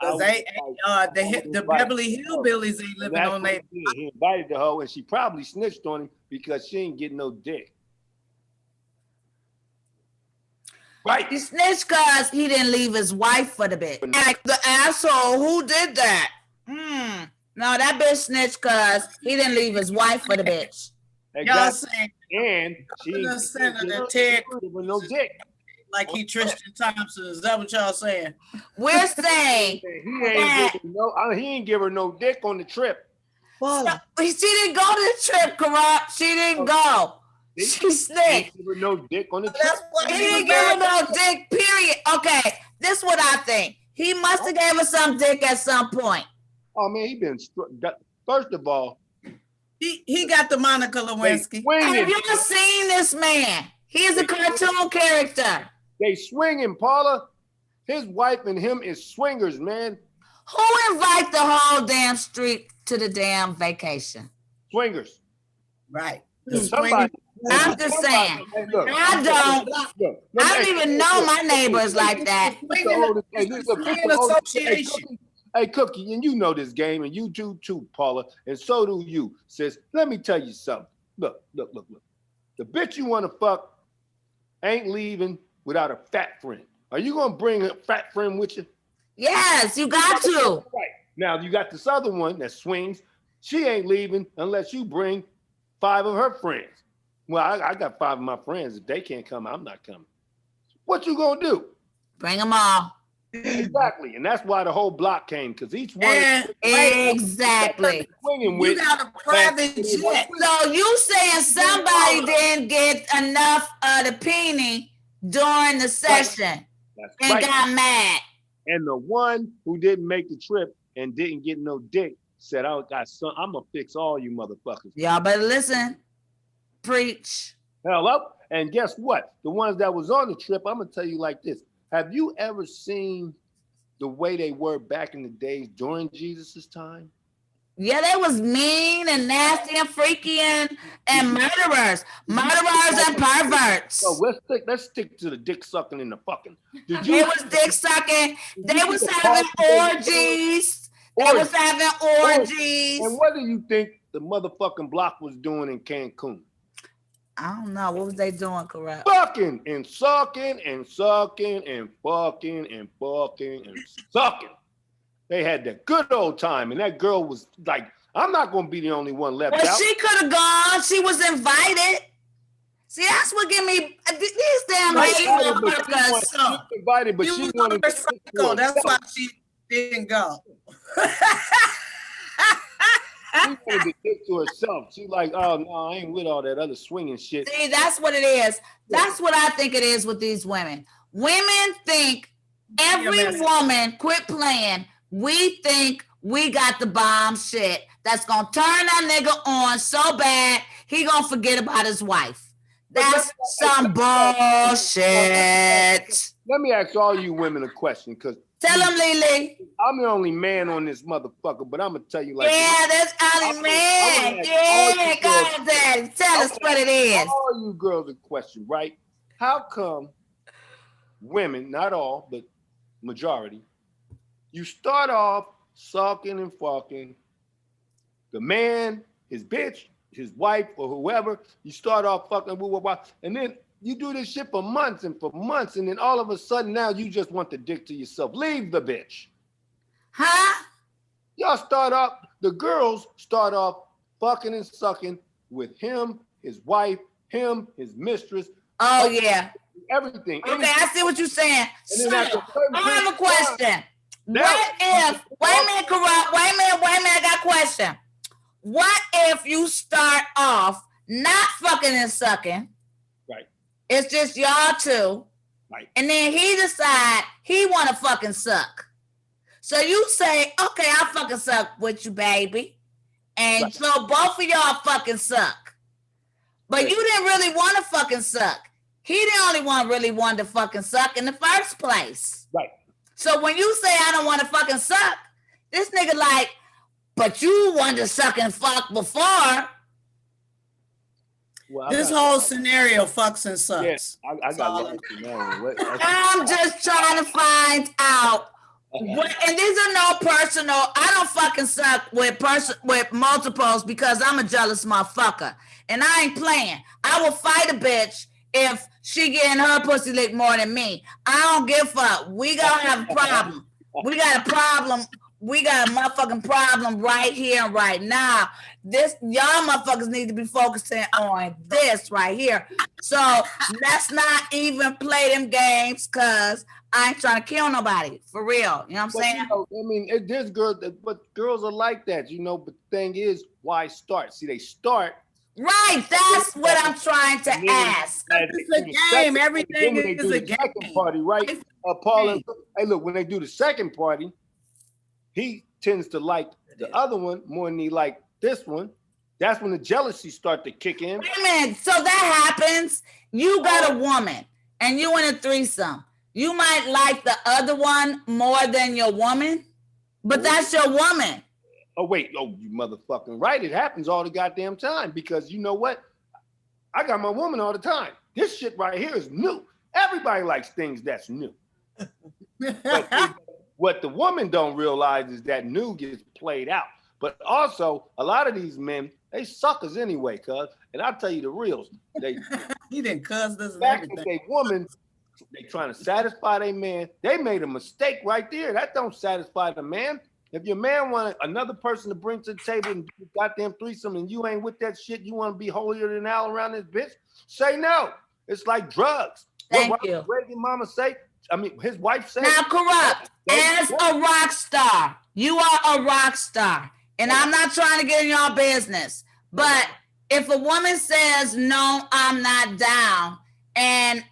I would The Beverly Hillbillies ain't living on their. He invited the hoe, and she probably snitched on him because she ain't getting no dick. Right. He snitched because he didn't leave his wife for the bitch. Like the asshole who did that. No, that bitch snitched because he didn't leave his wife for the bitch. Y'all Exactly. saying And she ain't Senator Ted giving her no dick. like he Tristan Thompson. Is that what y'all saying? We're saying He ain't give her no dick on the trip. she didn't go to the trip, Kurupt. She didn't go. She He snitched. ain't give her no dick on the trip. He didn't give her no dick, period. Okay, this is what I think. He must have gave her some dick at some point. Oh man, he been first of all. He got the Monica Lewinsky. Have you ever seen this man? He is a cartoon character. They swinging, Paula. His wife and him is swingers, man. Who invite the whole damn street to the damn vacation? Swingers. Right. Somebody. I'm just saying. Hey, look, I don't. look, I don't even know my neighbors like that. Hey, Cookie, and you know this game, and you do too, Paula, and so do you. Says, let me tell you something. Look. The bitch you want to fuck ain't leaving without a fat friend. Are you gonna bring a fat friend with you? Yes, you got to. Right. Now you got this other one that swings. She ain't leaving unless you bring 5 of her friends. Well, I got 5 of my friends. If they can't come, I'm not coming. What you gonna do? Bring them all. Exactly, and that's why the whole block came, because each one Exactly. swinging You with. got a private jet. So you saying somebody didn't get enough of the peenie during the session That's and right. got mad? And the one who didn't make the trip and didn't get no dick said, I'm gonna fix all you motherfuckers. Y'all better listen. Preach. Hell up. And guess what? The ones that was on the trip, I'm gonna tell you like this. Have you ever seen the way they were back in the days during Jesus's time? Yeah, they was mean and nasty and freaky and murderers and perverts. So let's stick to the dick sucking and the fucking. Did They was dick sucking. They was having orgies. They was having orgies. And what do you think the motherfucking block was doing in Cancun? I don't know. What was they doing, Kurupt? Fucking and sucking and sucking and fucking and fucking and sucking. They had that good old time, and that girl was like, I'm not gonna be the only one left Well, out. she could have gone. She was invited. See, that's what give me these damn ladies motherfuckers. Invited, but she wanted to Psycho. That's why she didn't go. She wanted to get to herself. She like, oh no, I ain't with all that other swinging shit. See, that's what it is. That's what I think it is with these women. Women think every woman quit playing. We think we got the bomb shit that's gonna turn that nigga on so bad he gonna forget about his wife. That's some bullshit. Let me ask all you women a question, because Tell him, Lily. I'm the only man on this motherfucker, but I'm gonna tell you like Yeah, that's only man. Yeah, go ahead, Daddy. Tell us what it is. All you girls a question, right? How come women, not all, but majority, you start off sucking and fucking the man, his bitch, his wife, or whoever, you start off fucking, blah, blah, blah, and then you do this shit for months, and then all of a sudden now you just want the dick to yourself. Leave the bitch. Huh? Y'all start off, the girls start off fucking and sucking with him, his wife, him, his mistress. Oh, yeah. Everything. Okay, I see what you're saying. So, I have a question. Now, What if, wait a minute, Kurupt, wait a minute, I got a question. What if you start off not fucking and sucking? Right. It's just y'all two. Right. And then he decide he want to fucking suck. So you say, okay, I'll fucking suck with you, baby. And Right. so both of y'all fucking suck. But you didn't really want to fucking suck. He the only one really wanted to fucking suck in the first place. Right. So when you say I don't want to fucking suck, this nigga like, but you wanted to suck and fuck before. Well, This whole scenario fucks and sucks. Yes, I got lost in that one. I'm just trying to find out. And these are no personal. I don't fucking suck with multiples because I'm a jealous motherfucker. And I ain't playing. I will fight a bitch if she getting her pussy licked more than me. I don't give a fuck. We gonna have a problem. We got a problem. We got a motherfucking problem right here and right now. This y'all motherfuckers need to be focusing on this right here. So let's not even play them games, cause I ain't trying to kill nobody for real. You know what I'm saying? You know, I mean, there's girls, but girls are like that, you know. But the thing is, why start? See, they start. Right. That's what I'm trying to ask. It's a game. Everything is a game. Second party, right? Paula, hey, look, when they do the second party, he tends to like the other one more than he like this one. That's when the jealousy start to kick in. Wait a minute. So that happens. You got a woman and you in a threesome. You might like the other one more than your woman, but that's your woman. Oh, wait. Oh, you motherfucking right. It happens all the goddamn time because you know what? I got my woman all the time. This shit right here is new. Everybody likes things that's new. But what the woman don't realize is that new gets played out. But also, a lot of these men, they suckers anyway, cuz. And I'll tell you the reals. They He didn't cuss this and back everything. with a woman, they trying to satisfy their man. They made a mistake right there. That don't satisfy the man. If your man want another person to bring to the table and do goddamn threesome and you ain't with that shit, you want to be holier than thou around this bitch, say no. It's like drugs. Thank what you. Reagan mama say? I mean, his wife said. Now, Kurupt, as a rock star, you are a rock star. And I'm not trying to get in your business. But if a woman says, no, I'm not down, and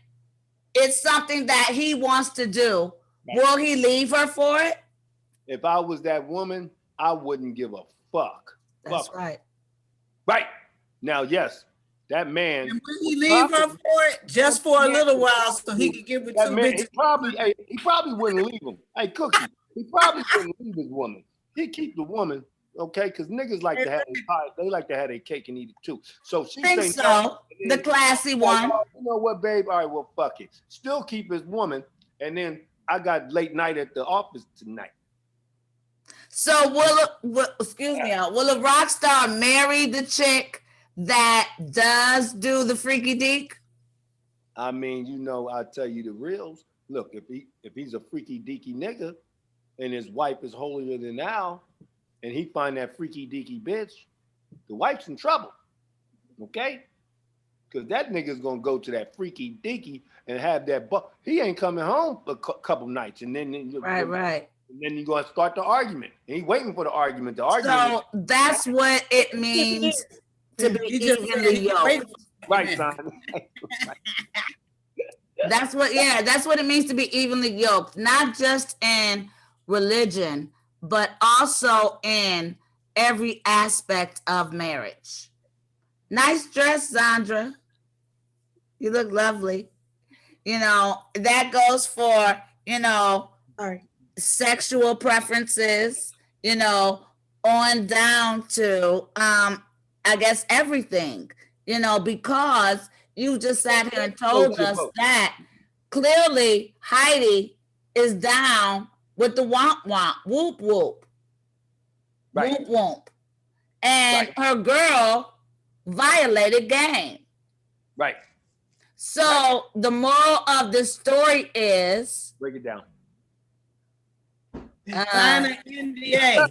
it's something that he wants to do, will he leave her for it? If I was that woman, I wouldn't give a fuck. That's Fuck. right. Right. Now, yes, that man. And will he leave her for it just for a little while so he could get with That two man, bitches? he probably wouldn't leave him. Hey, Cookie, he probably wouldn't leave his woman. He'd keep the woman, okay? Because niggas like to have their pie. They like to have their cake and eat it too. So she I think say so. no, The classy one. oh, you know what, babe? All right, well, fuck it. Still keep his woman, and then I got late night at the office tonight. So will a rock star marry the chick that does do the freaky deek? I mean, you know, I tell you the reals. Look, if he's a freaky deaky nigga, and his wife is holier than thou, and he find that freaky deaky bitch, the wife's in trouble. Okay? Because that nigga's gonna go to that freaky deaky and have that he ain't coming home for a couple nights, and then Right. and then you're gonna start the argument. And he waiting for the argument. So that's what it means to be evenly yoked. Right, son. That's what it means to be evenly yoked, not just in religion, but also in every aspect of marriage. Nice dress, Zondra. You look lovely. You know, that goes for, Sorry. sexual preferences, on down to, I guess, everything, because you just sat here and told us that clearly Heidi is down with the womp womp, whoop whoop, Right. whoop whoop. And her girl violated game. Right. So the moral of the story is Break it down. Sign an NDA.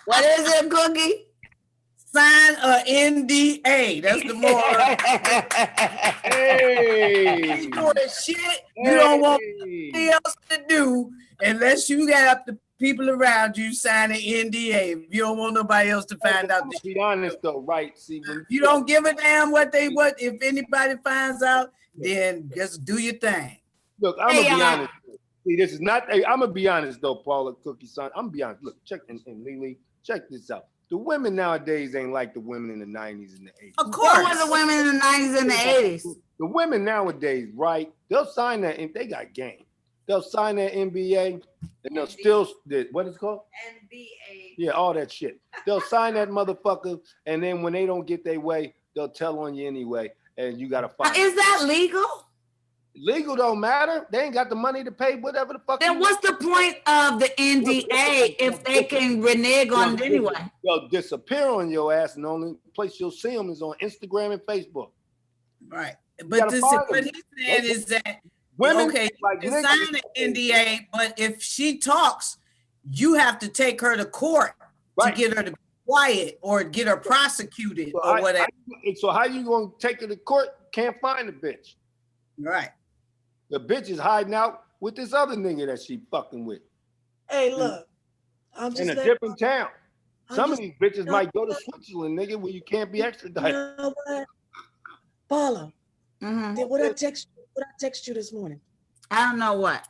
what is it, Cookie? Sign a NDA. That's the moral. Hey. You doing shit you don't want anything else to do unless you got the people around you sign an NDA. If you don't want nobody else to find out the To shit. be honest though, right? See, when You don't give a damn what if anybody finds out, then just do your thing. look, I'm gonna be honest. See, this is not. Hey, I'm gonna be honest though, Paula, Cookie, son. I'm gonna be honest. Look, check and Lily, check this out. The women nowadays ain't like the women in the 90s and the 80s. Of What were the course. women in the 90s and the 80s? The women nowadays, right? They'll sign that if they got game. They'll sign that NBA and they'll still what is it called? NBA. Yeah, all that shit. They'll sign that motherfucker, and then when they don't get their way, they'll tell on you anyway, and you gotta fight. Is that legal? Legal don't matter. They ain't got the money to pay whatever the fuck. Then what's the point of the NDA if they can renege on it anyway? They'll disappear on your ass, and the only place you'll see them is on Instagram and Facebook. Right. gotta But find what them. he's saying is that Women, okay, like you niggas- sign an NDA, but if she talks, you have to take her to court Right. to get her to be quiet or get her prosecuted So or whatever. So how you gonna take her to court? Can't find the bitch. Right. The bitch is hiding out with this other nigga that she fucking with Hey, look, I'm just in a letting- different town. I'm Some just- of these bitches might go to Switzerland, nigga, where you can't be You extradited. know what? Paula, Mhm. what I text you this morning? I don't know what.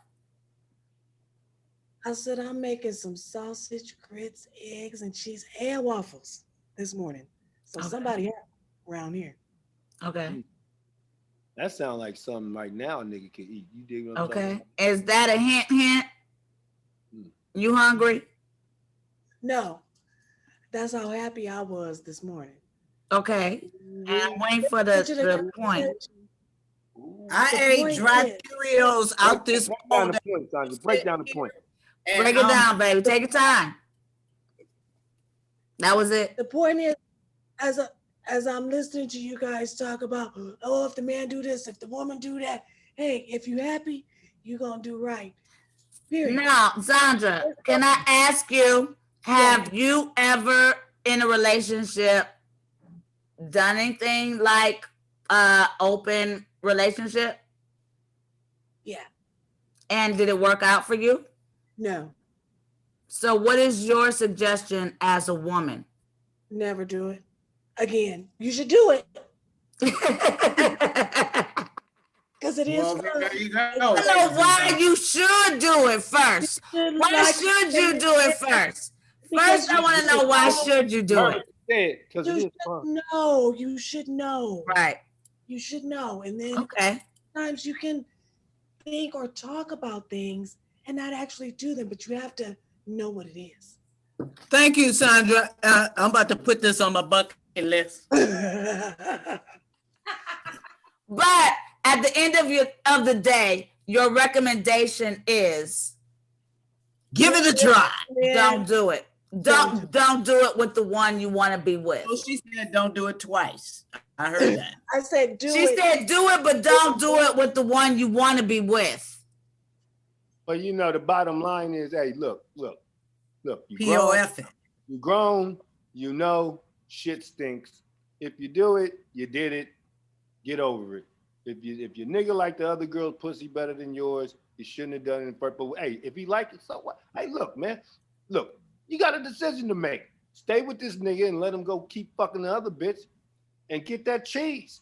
I said I'm making some sausage, grits, eggs, and cheese and waffles this morning. So Okay. somebody had around here. Okay. That sounds like something right now a nigga could eat. You dig what I'm Okay. talking Is that a hint? Hmm. You hungry? No, that's how happy I was this morning. Okay. And I'm waiting for the point. I The ate point dry is- Cheerios out this Break down cold. the point, Zondra. Break down the point. and Break it I'm- down, baby. Take your time. That was it. The point is, as I'm listening to you guys talk about, oh, if the man do this, if the woman do that, hey, if you happy, you gonna do right. Period. Now, Zondra, can I ask you, have you ever in a relationship done anything like open relationship? Yeah. And did it work out for you? No, So what is your suggestion as a woman? never do it. Again, you should do it because it is Well, fun. there you go. I don't know why you should do it first. Why should you do it first? First, I want to know why should you do it? Because it You is should fun. know. You should know. Right. You should know. And then Okay. sometimes you can think or talk about things and not actually do them, but you have to know what it is. Thank you, Sandra. I'm about to put this on my bucket list. But at the end of the day, your recommendation is Give it a try. don't do it. Don't do it with the one you want to be with. Oh, she said don't do it twice. I heard that. I said do She it. said do it, but don't do it with the one you want to be with. But you know, the bottom line is, hey, look. You POF it. You grown, you know, shit stinks. If you do it, you did it. Get over it. If your nigga like the other girl's pussy better than yours, you shouldn't have done it in purple. Hey, if he like it, so what? Hey, look, man. Look, you got a decision to make. Stay with this nigga and let him go keep fucking the other bitch and get that cheese.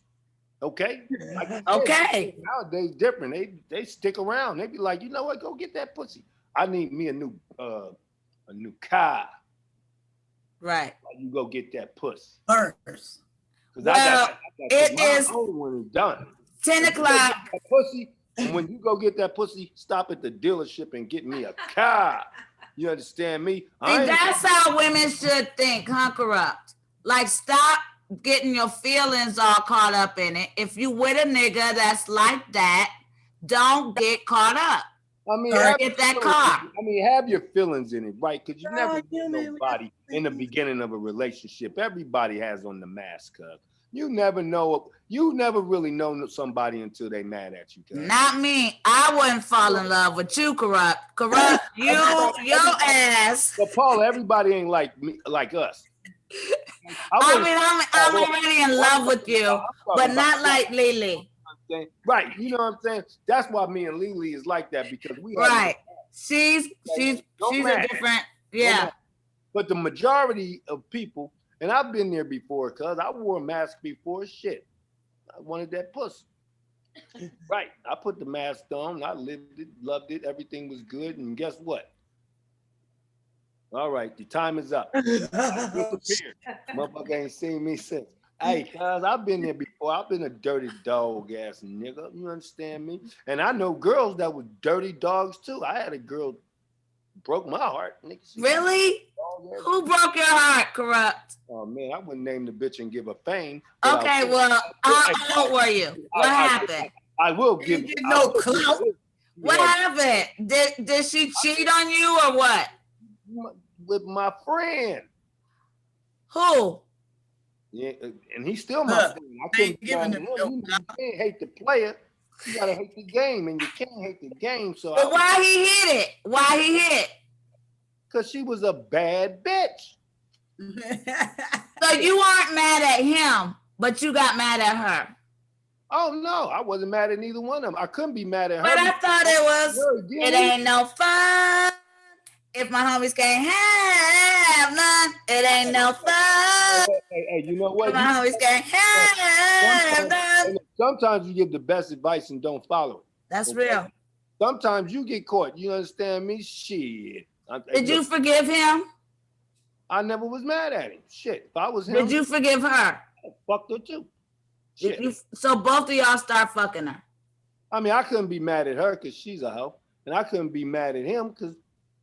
Okay? Like you said, Okay. nowadays different. They stick around. They be like, you know what? Go get that pussy. I need me a new car. Right. You go get that pussy. First. Well, it is my own one is done. 10 o'clock. That pussy, and when you go get that pussy, stop at the dealership and get me a car. You understand me? See, that's how women should think, huh, Kurupt? Like, stop getting your feelings all caught up in it. If you with a nigga that's like that, don't get caught up. I mean, Get that car. I mean, have your feelings in it, right? Because you never human, know nobody in the beginning of a relationship. Everybody has on the mask, cuz. You never know. You never really know somebody until they mad at you, cuz. Not me. I wouldn't fall in love with you, Kurupt. Kurupt, your ass. But Paula, everybody ain't like me, like us. I mean, I'm already in love with you, but not like Lily. Right, you know what I'm saying? That's why me and Lily is like that, because we have Right. She's a different, yeah. But the majority of people, and I've been there before, cuz I wore a mask before. Shit, I wanted that pussy. Right, I put the mask on, I lived it, loved it, everything was good, and guess what? All right, the time is up. Disappeared. Motherfucker ain't seen me since. Hey, cuz I've been there before. I've been a dirty dog ass nigga. You understand me? And I know girls that were dirty dogs too. I had a girl broke my heart. Nigga, Really? Who broke your heart, Kurupt? Oh man, I wouldn't name the bitch and give a fame. Okay, well, how old were you? What happened? I will give You get no clout. What happened? Did she cheat on you or what? With my friend. Who? Yeah, and he's still my friend. I ain't couldn't giving him. him no You can't hate the player. You gotta hate the game, and you can't hate the game. So, But why he hit it? Why he hit? because she was a bad bitch. So you aren't mad at him, but you got mad at her. Oh no, I wasn't mad at neither one of them. I couldn't be mad at her. But I thought it was, Girl, again, it ain't no fun if my homies can't have none. It ain't no fun Hey, you know what? if my homies can't have none. Sometimes you give the best advice and don't follow it. That's Okay. real. Sometimes you get caught. You understand me? Shit. Did you forgive him? I never was mad at him. Shit. If I was him, Did you forgive her? I fucked her too. Shit. So both of y'all start fucking her. I mean, I couldn't be mad at her because she's a hoe, and I couldn't be mad at him because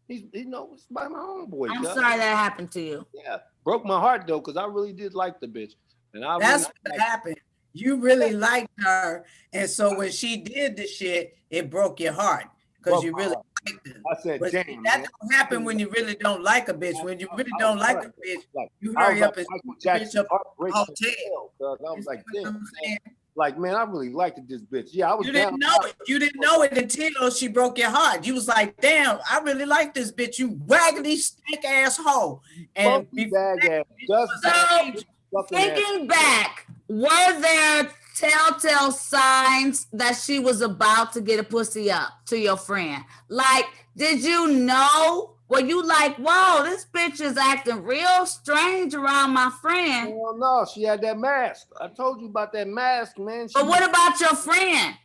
it's by my homeboy. I'm cuz. sorry that happened to you. Yeah, broke my heart though because I really did like the bitch, and That's what happened. You really liked her, and so when she did the shit, it broke your heart because you really liked her. I said, But damn. that Man. don't happen when you really don't like a bitch. When you really don't like a bitch, Like, you I was hurry up like and Michael scoop the bitch Jackson, up heartbreak hotel. hotel, cuz. I was like, You know what damn. I'm saying? Like, man, I really liked this bitch. Yeah, I was You down. didn't know it. You didn't know it until she broke your heart. You was like, damn, I really like this bitch. You raggedy, stink asshole. And Funky bag ass, dust So, bag, fucking ass. thinking back, were there telltale signs that she was about to get a pussy up to your friend? Like, did you know? Were you like, whoa, this bitch is acting real strange around my friend? Hell no, she had that mask. I told you about that mask, man. But what about your friend?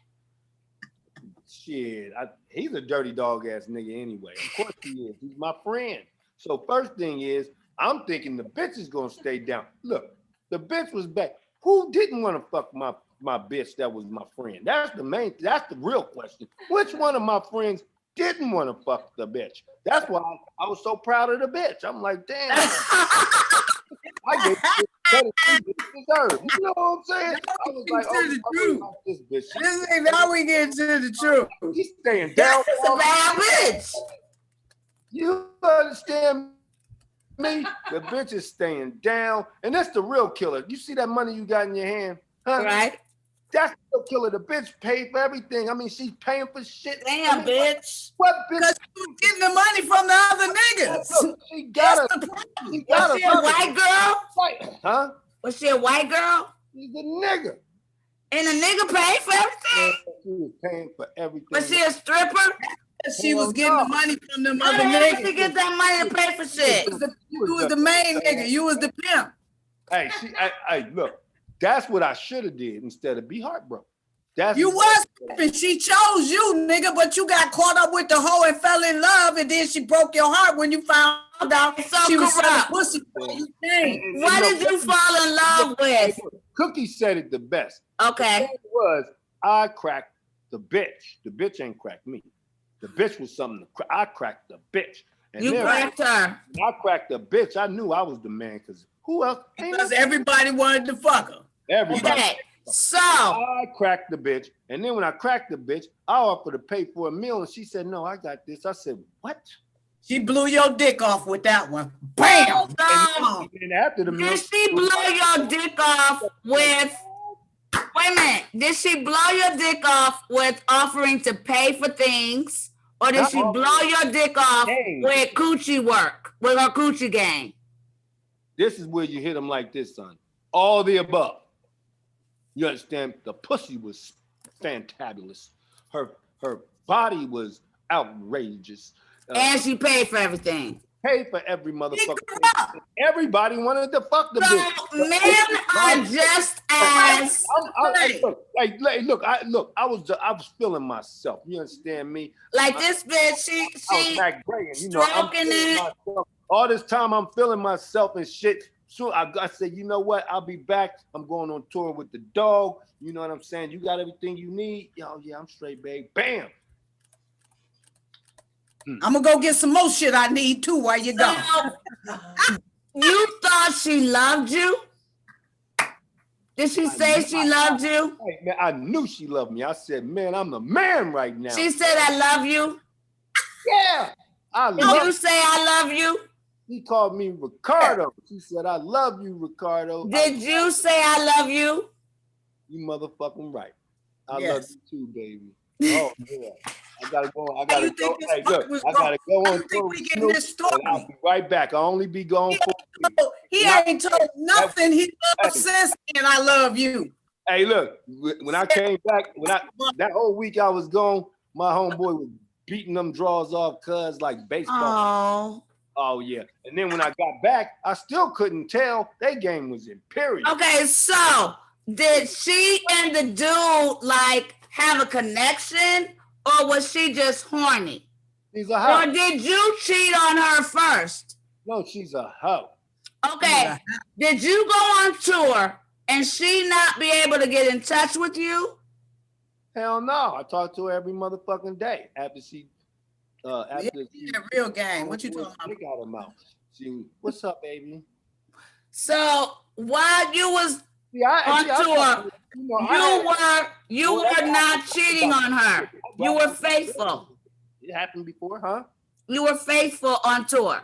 Shit, he's a dirty dog ass nigga anyway. Of course he is. He's my friend. So first thing is, I'm thinking the bitch is gonna stay down. Look, the bitch was back. Who didn't want to fuck my bitch that was my friend? That's the real question. Which one of my friends didn't want to fuck the bitch? That's why I was so proud of the bitch. I'm like, damn. I gave credit she deserved. You know what I'm saying? I was like, To the I truth. like this bitch. This ain't how we get to the truth. She's staying down. That's a bad bitch. You understand me? The bitch is staying down. And that's the real killer. You see that money you got in your hand? Huh? Right? That's the real killer. The bitch paid for everything. I mean, she's paying for shit. Damn, I mean, bitch. What bitch? Because you was getting the money from the other niggas. She got That's a, the problem. she got Was she a white girl? fight. Huh? Was she a white girl? She's a nigga. And a nigga paid for everything? She was paying for everything. Was she a stripper? She was getting the money from them How other the hell did she niggas. get that money to pay for shit? You was the main nigga. You was the pimp. Hey, look, that's what I should have did instead of be heartbroken. That's You was pimping. She chose you, nigga, but you got caught up with the hoe and fell in love, and then she broke your heart when you found out So she was selling corrupt. pussy before you came. What did you fall in love with? Cookie said it the best. Okay. The thing was, I cracked the bitch. The bitch ain't cracked me. The bitch was something. I cracked the bitch. And You then cracked her. when I cracked the bitch. I knew I was the man because who else? Because everybody wanted to fuck her. Everybody. Okay. So, I cracked the bitch. And then when I cracked the bitch, I offered to pay for a meal. And she said, no, I got this. I said, what? She blew your dick off with that one. Bam! so And after the meal, did she blow your dick off with, wait a minute, did she blow your dick off with offering to pay for things? Or did she blow your dick off with coochie work, with her coochie game? this is where you hit them like this, son. All the above. You understand? The pussy was fantabulous. Her body was outrageous. And she paid for everything. Paid for every motherfucker. Everybody wanted to fuck the So bitch. men are just as Look, I was feeling myself. You understand me? like this bitch. I was She Mac Gray, and, you know, I'm stroking feeling it. myself. All this time I'm feeling myself and shit. So I said, you know what? I'll be back. I'm going on tour with the dog. You know what I'm saying? You got everything you need? Yo, yeah, I'm straight, babe. Bam. I'm gonna go get some more shit I need too while you gone. So, you thought she loved you? Did she say she loved you? Hey, man, I knew she loved me. I said, man, I'm the man right now. She said, I love you. Yeah. I Did love you say I love you? He called me Ricardo. She said, I love you, Ricardo. Did you say I love you? You motherfucking right. I love Yes. you too, baby. Oh, yeah. I gotta go. I gotta you go. think this Hey, fuck look, was I gotta go How on you think tour we with getting Snoop, this story? and I'll be right back. I'll only be gone for a week. He ain't told nothing. He loved since and I love you. Hey, look, when I came back, that whole week I was gone, my homeboy was beating them draws off cuz like baseball. Oh. Oh, yeah. And then when I got back, I still couldn't tell. Their game was imperial. Okay, so did she and the dude like have a connection, or was she just horny? She's a hoe. Or did you cheat on her first? No, she's a hoe. Okay, did you go on tour and she not be able to get in touch with you? Hell no. I talk to her every motherfucking day after she Yeah, real game. What you talking about? Stick out her mouth. What's up, baby? So while you was on I tour, you were Well, not cheating on her. You were faithful. It happened before, huh? You were faithful on tour.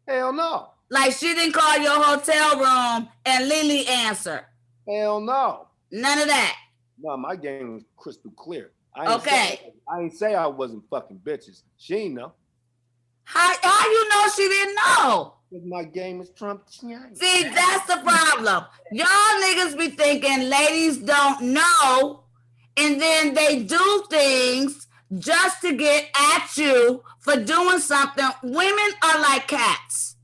Hell no. Like she didn't call your hotel room and Lily answered. Hell no. None of that. No, my game was crystal clear. I ain't say I wasn't fucking bitches. She ain't know. How you know she didn't know? Because my game is Trump. See, that's the problem. Y'all niggas be thinking ladies don't know, and then they do things just to get at you for doing something. Women are like cats.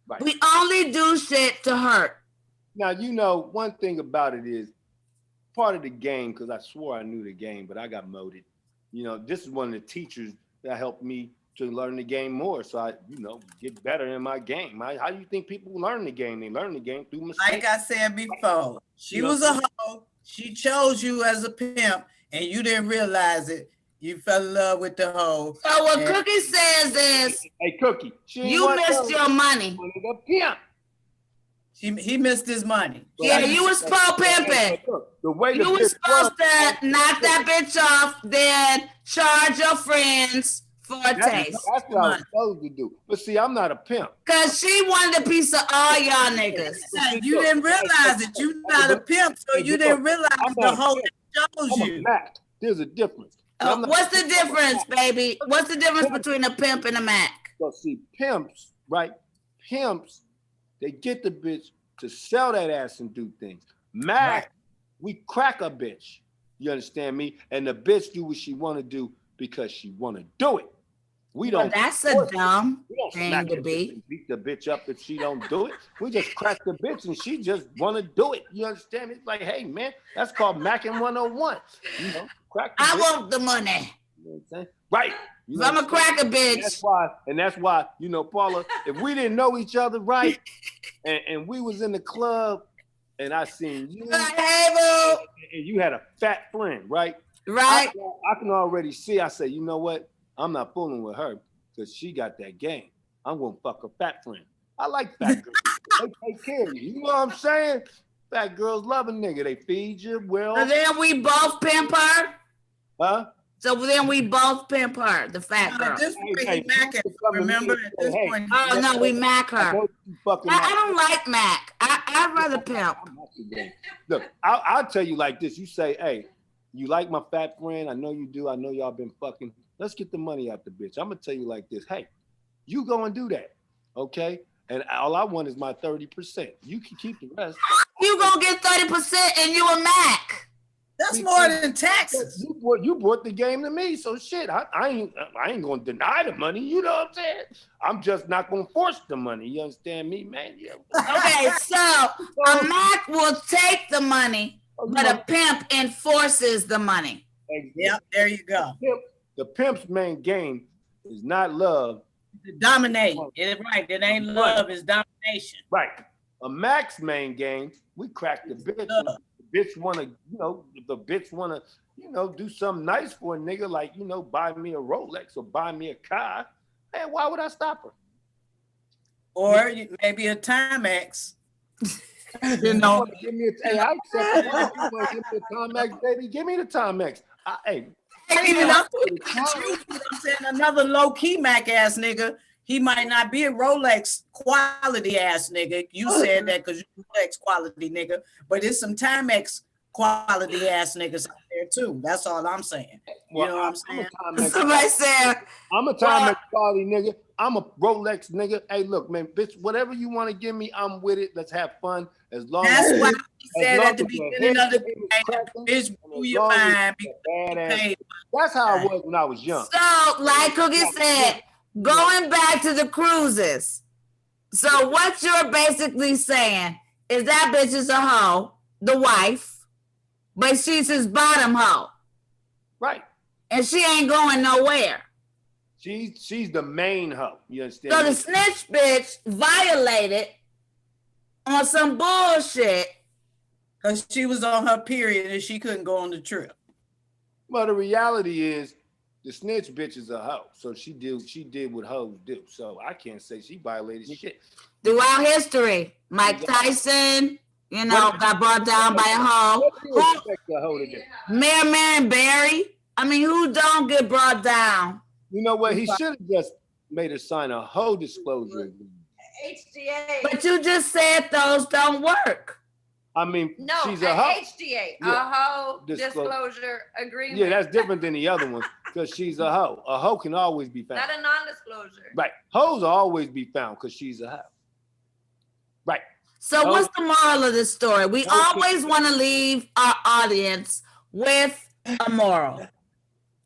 Right. We only do shit to hurt. Now, you know, one thing about it is part of the game, because I swore I knew the game, but I got molded. You know, this is one of the teachers that helped me to learn the game more. So I, get better in my game. How do you think people learn the game? They learn the game through mistakes. Like I said before, she was a hoe. She chose you as a pimp, and you didn't realize it. You fell in love with the hoe. So what Cookie says is, hey, Cookie, you missed your money. The pimp. He missed his money. Yeah, you was pro-pimping. You was supposed to knock that bitch off, then charge your friends for a taste. That's what I was supposed to do. But see, I'm not a pimp. Because she wanted a piece of all y'all niggas. You didn't realize it. You not a pimp, so you didn't realize the hoe that chose you. There's a difference. What's the difference, baby? What's the difference between a pimp and a Mac? Well, see, pimps, right? Pimps, they get the bitch to sell that ass and do things. Mac, we crack a bitch. You understand me? And the bitch do what she want to do because she want to do it. We don't. Well, that's a dumb thing to be. Beat the bitch up if she don't do it. We just crack the bitch and she just want to do it. You understand? It's like, hey, man, that's called Mackin' 101. You know, crack the I bitch. Want the money. You know what I'm saying? Right. You know I'm a cracker bitch. That's why, Paula, if we didn't know each other right, and we was in the club, and I seen you, and you had a fat friend, right? Right. I can already see. I say, you know what? I'm not fooling with her because she got that game. I'm gonna fuck a fat friend. I like fat girls. They take care of you. You know what I'm saying? Fat girls love a nigga. They feed you well. So then we both pimp her? Huh? So then we both pimp her, the fat girl. At this point, he Mac it. Remember, at this point. Oh, no, we Mac her. I don't like Mac. I'd rather pimp. Look, I'll tell you like this. You say, hey, you like my fat friend? I know you do. I know y'all been fucking. Let's get the money out the bitch. I'm going to tell you like this. Hey, you go and do that, okay? And all I want is my 30%. You can keep the rest. You going to get 30% and you a Mac. That's more than taxes. You brought the game to me, so shit. I ain't gonna deny the money. You know what I'm saying? I'm just not gonna force the money. You understand me, man? Yeah. Okay, so a Mac will take the money, but a pimp enforces the money. Yep, there you go. The pimp's main game is not love. Dominate. It's right. It ain't love. It's domination. Right. A Mac's main game, we crack the bitch. Bitch wanna, if the bitch wanna, do something nice for a nigga, like, buy me a Rolex or buy me a car, man, why would I stop her? Or maybe a Timex. Give me I accept it. You wanna give me a Timex, baby? Give me the Timex. I'm saying another low-key Mac ass nigga. He might not be a Rolex quality ass nigga. You said that because you Rolex quality nigga, but it's some Timex quality ass niggas out there too. That's all I'm saying. You know what I'm saying? Somebody said I'm a Timex quality nigga. I'm a Rolex nigga. Hey, look, man, bitch, whatever you want to give me, I'm with it. Let's have fun. As long That's as why he said at the beginning of the game, bitch blew your mind. That's how I was when I was young. So, like Cookie said, going back to the cruises. So what you're basically saying is that bitch is a hoe, the wife, but she's his bottom hoe. Right. And she ain't going nowhere. She's the main hoe. You understand? So the snitch bitch violated on some bullshit Because she was on her period and she couldn't go on the trip. Well, the reality is the snitch bitch is a hoe. So she did what hoes do. So I can't say she violated shit. Throughout history, Mike Tyson, you know, got brought down by a hoe. What do you expect a hoe to do? Mayor Marion Barry. I mean, who don't get brought down? You know what? He should have just made her sign a hoe disclosure agreement. HDA. But you just said those don't work. I mean, No, she's an a hoe. HDA, Yeah. a whole Disclosure. disclosure agreement. Yeah, that's different than the other ones because she's a hoe. A hoe can always be found. Not a non-disclosure. Right. Hoes will always be found because she's a hoe. Right. So Oh. what's the moral of this story? We Okay. always want to leave our audience with a moral.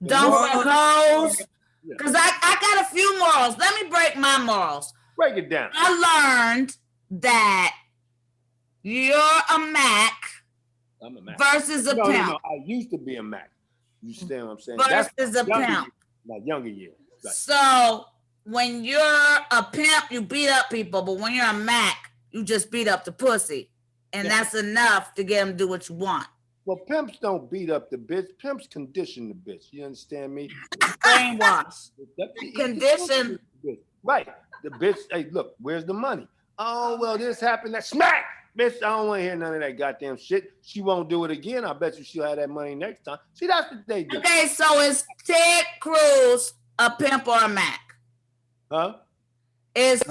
Don't moral- fuck hoes. Yeah. Because I got a few morals. Let me break my morals. Break it down. I learned that you're a Mac I'm a Mac. versus a No, pimp. no. I used to be a Mac. You understand what I'm saying? Versus a younger pimp. years, my younger years. Right. So when you're a pimp, you beat up people. But when you're a Mac, you just beat up the pussy. And Yeah. that's enough to get them to do what you want. Well, pimps don't beat up the bitch. Pimps condition the bitch. You understand me? Brainwash. That- Condition. Right. The bitch, hey, look, where's the money? Oh, well, this happened. That smack. Bitch, I don't want to hear none of that goddamn shit. She won't do it again. I bet you she'll have that money next time. See, that's what they do. Okay, so is Ted Cruz a pimp or a Mac? Huh? Is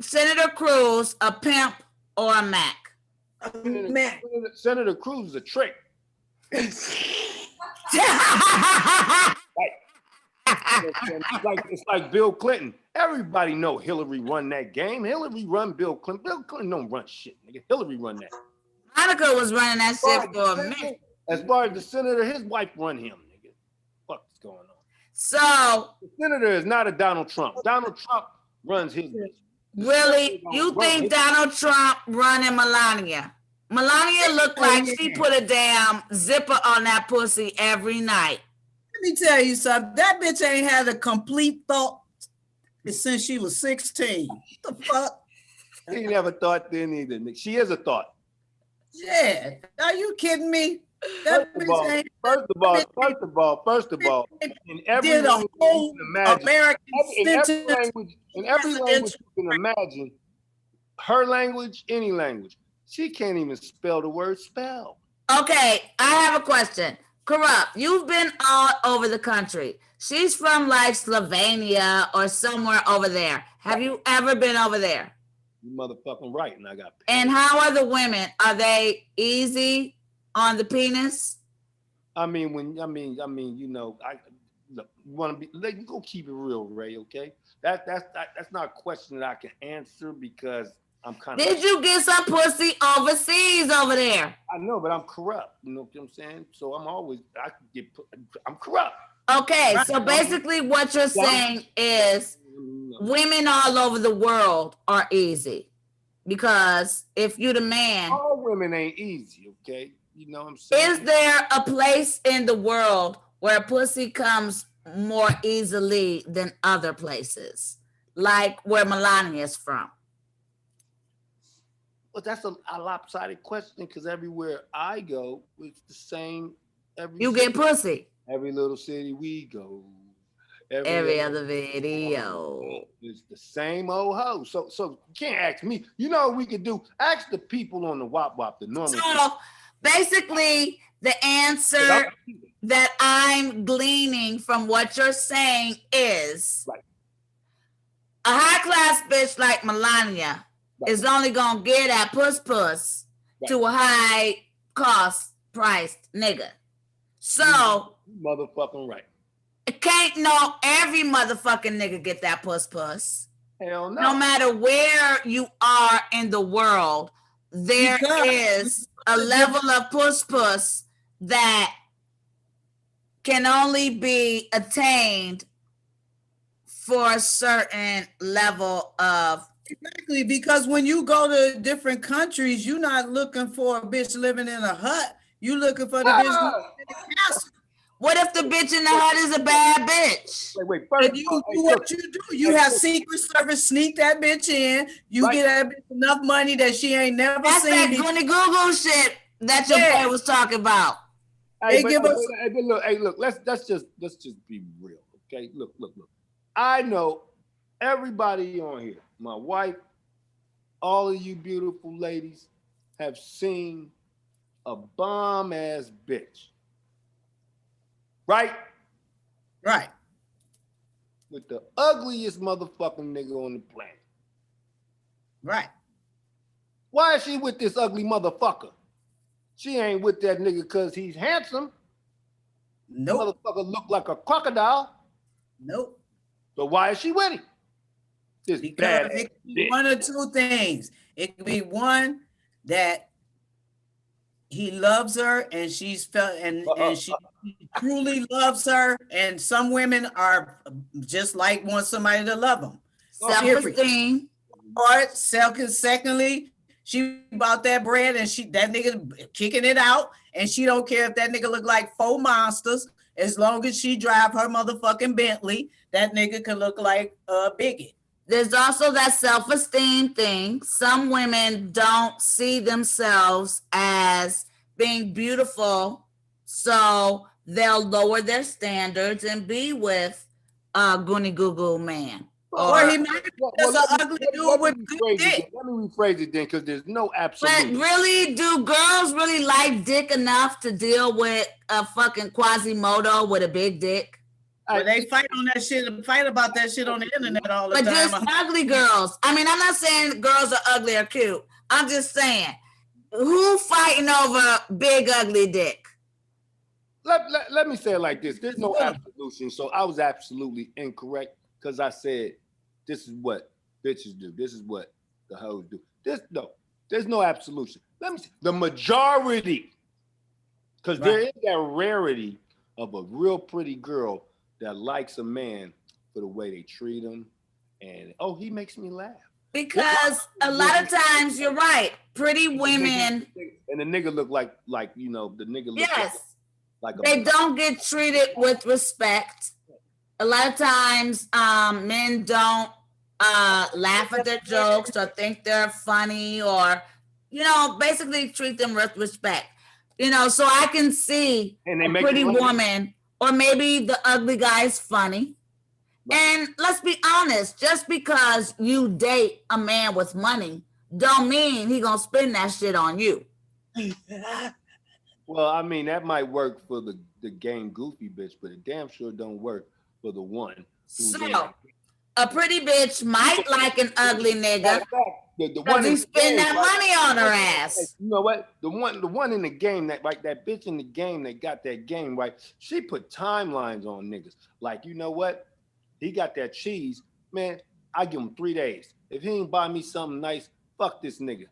Senator Cruz a pimp or a Mac? Mac. Senator Cruz is a trick. It's like Bill Clinton. Everybody know Hillary run that game. Hillary run Bill Clinton. Bill Clinton don't run shit, nigga. Hillary run that. Monica was running that shit for a minute. As far as the senator, his wife run him, nigga. What's going on? So The senator is not a Donald Trump. Donald Trump runs his business. really, you think Donald Trump running Melania? Melania looked like she put a damn zipper on that pussy every night. Let me tell you something. That bitch ain't had a complete thought since she was 16. What the fuck? He never thought then either. Nigga. She is a thought. Yeah. Are you kidding me? That First of bitch all, ain't first of all, in every did a language you whole can imagine, American in every sentence. language you can imagine, her language, any language, she can't even spell the word spell. Okay, I have a question. Kurupt, you've been all over the country. She's from like Slovenia or somewhere over there. Have you ever been over there? You motherfucking right, and I got paid. And how are the women? Are they easy on the penis? I mean, you know, look, you want to be, let go keep it real, Ray, okay? That's not a question that I can answer because I'm kind of. Did you get some pussy overseas over there? I know, but I'm corrupt. You know what I'm saying? So I'm corrupt. Okay, so basically what you're saying is women all over the world are easy. Because if you the man, All women ain't easy, okay? You know what I'm saying? is there a place in the world where pussy comes more easily than other places? Like where Melania is from? Well, that's a lopsided question because everywhere I go, it's the same. You get pussy Every little city we go. every other video. It's the same old hoe. So you can't ask me. You know what we could do? Ask the people on the Wop Wop, the normal people. So basically, the answer that I'm gleaning from what you're saying is Right. a high class bitch like Melania is only gonna get that puss to a high cost priced nigga. So Motherfucking right. it can't no every motherfucking nigga get that puss. Hell no. No matter where you are in the world, there Because- is a level of puss that can only be attained for a certain level of. Exactly, because when you go to different countries, you're not looking for a bitch living in a hut. You looking for the bitch living in a castle. What if the bitch in the hut is a bad bitch? Wait. First And of you all, do what you do. You have Secret Service sneak that bitch in. You Right. get that bitch enough money that she ain't never That's that seen before. goony goo goo shit. that your boy was talking about. They give us- look, let's just be real, okay? Look. I know everybody on here, my wife, all of you beautiful ladies have seen a bomb ass bitch. Right? Right. With the ugliest motherfucking nigga on the planet. Right. Why is she with this ugly motherfucker? She ain't with that nigga because he's handsome. Nope. Motherfucker look like a crocodile. Nope. So why is she with him? This Because bad it could be one or two things. It could be one that he loves her and she's felt and she truly loves her. And some women are just like want somebody to love them. Self-esteem. Or secondly, she bought that bread and that nigga kicking it out, and she don't care if that nigga look like 4 monsters. As long as she drive her motherfucking Bentley, that nigga can look like a bigot. There's also that self-esteem thing. Some women don't see themselves as being beautiful, so they'll lower their standards and be with a goony goo goo man. Or he might be just an ugly dude with good dick. Let me rephrase it then, because there's no But absolute. really, do girls really like dick enough to deal with a fucking Quasimodo with a big dick? But they fight on that shit and fight about that shit on the internet all the But time. just ugly girls. I mean, I'm not saying girls are ugly or cute. I'm just saying, who fighting over big ugly dick? Let me say it like this. There's no absolution. So I was absolutely incorrect because I said this is what bitches do. This is what the hoes do. There's no absolution. Let me say the majority, because there is that rarity of a real pretty girl that likes a man for the way they treat him, and he makes me laugh. Because a lot of times you're right. Pretty women, and the nigga look like the nigga look yes, like they don't get treated with respect. A lot of times, men don't laugh at their jokes or think they're funny or, basically treat them with respect. So I can see a pretty woman, or maybe the ugly guy is funny. And let's be honest, just because you date a man with money, don't mean he gonna spend that shit on you. Well, I mean, that might work for the game goofy bitch, but it damn sure don't work for the one. So, a pretty bitch might like an ugly nigga because he spend that money on her ass. You know what? The one in the game that bitch in the game that got that game right, she put timelines on niggas. Like, you know what? He got that cheese, man. I give him 3 days. If he ain't buy me something nice, fuck this nigga.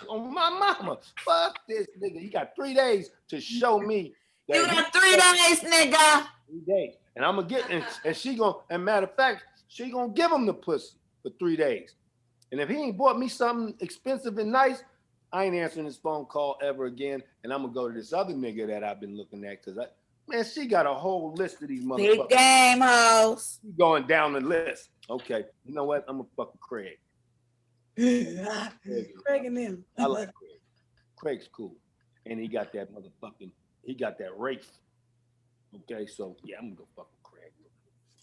Oh my mama, fuck this nigga. He got 3 days to show me. You got 3 days, nigga. 3 days, and I'm gonna get and she gonna. And matter of fact, she gonna give him the pussy for 3 days. And if he ain't bought me something expensive and nice, I ain't answering his phone call ever again. And I'm gonna go to this other nigga that I've been looking at because man, she got a whole list of these motherfuckers. Big game hoes. She going down the list. Okay, you know what? I'm gonna fuck with Craig. Craig and them. I like Craig. Craig's cool, and he got that Wraith. Okay, so yeah, I'm gonna go fuck with Craig.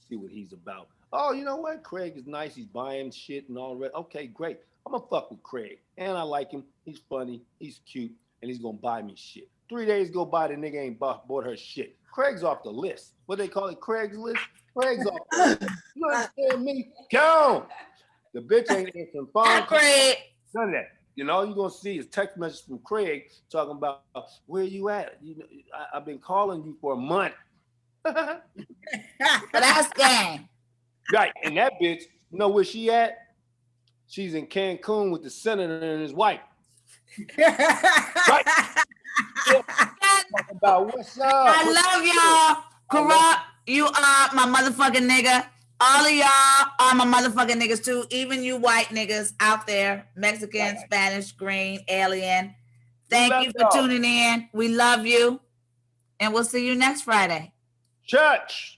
See what he's about. Oh, you know what? Craig is nice. He's buying shit and all that. Okay, great. I'm gonna fuck with Craig, and I like him. He's funny. He's cute, and he's gonna buy me shit. 3 days go by, the nigga ain't bought her shit. Craig's off the list. What they call it? Craig's list. Craig's off the list. You understand me? Go. The bitch ain't answering phone calls. None of that. All you're gonna see is text message from Craig talking about where you at. I've been calling you for a month. But that's game. Right, and that bitch, you know where she at? She's in Cancun with the senator and his wife. Right. About what's up? I love y'all. Kurupt, you are my motherfucking nigga. All of y'all are my motherfucking niggas too. Even you white niggas out there, Mexican, Spanish, green, alien. Thank you for tuning in. We love you. And we'll see you next Friday. Church.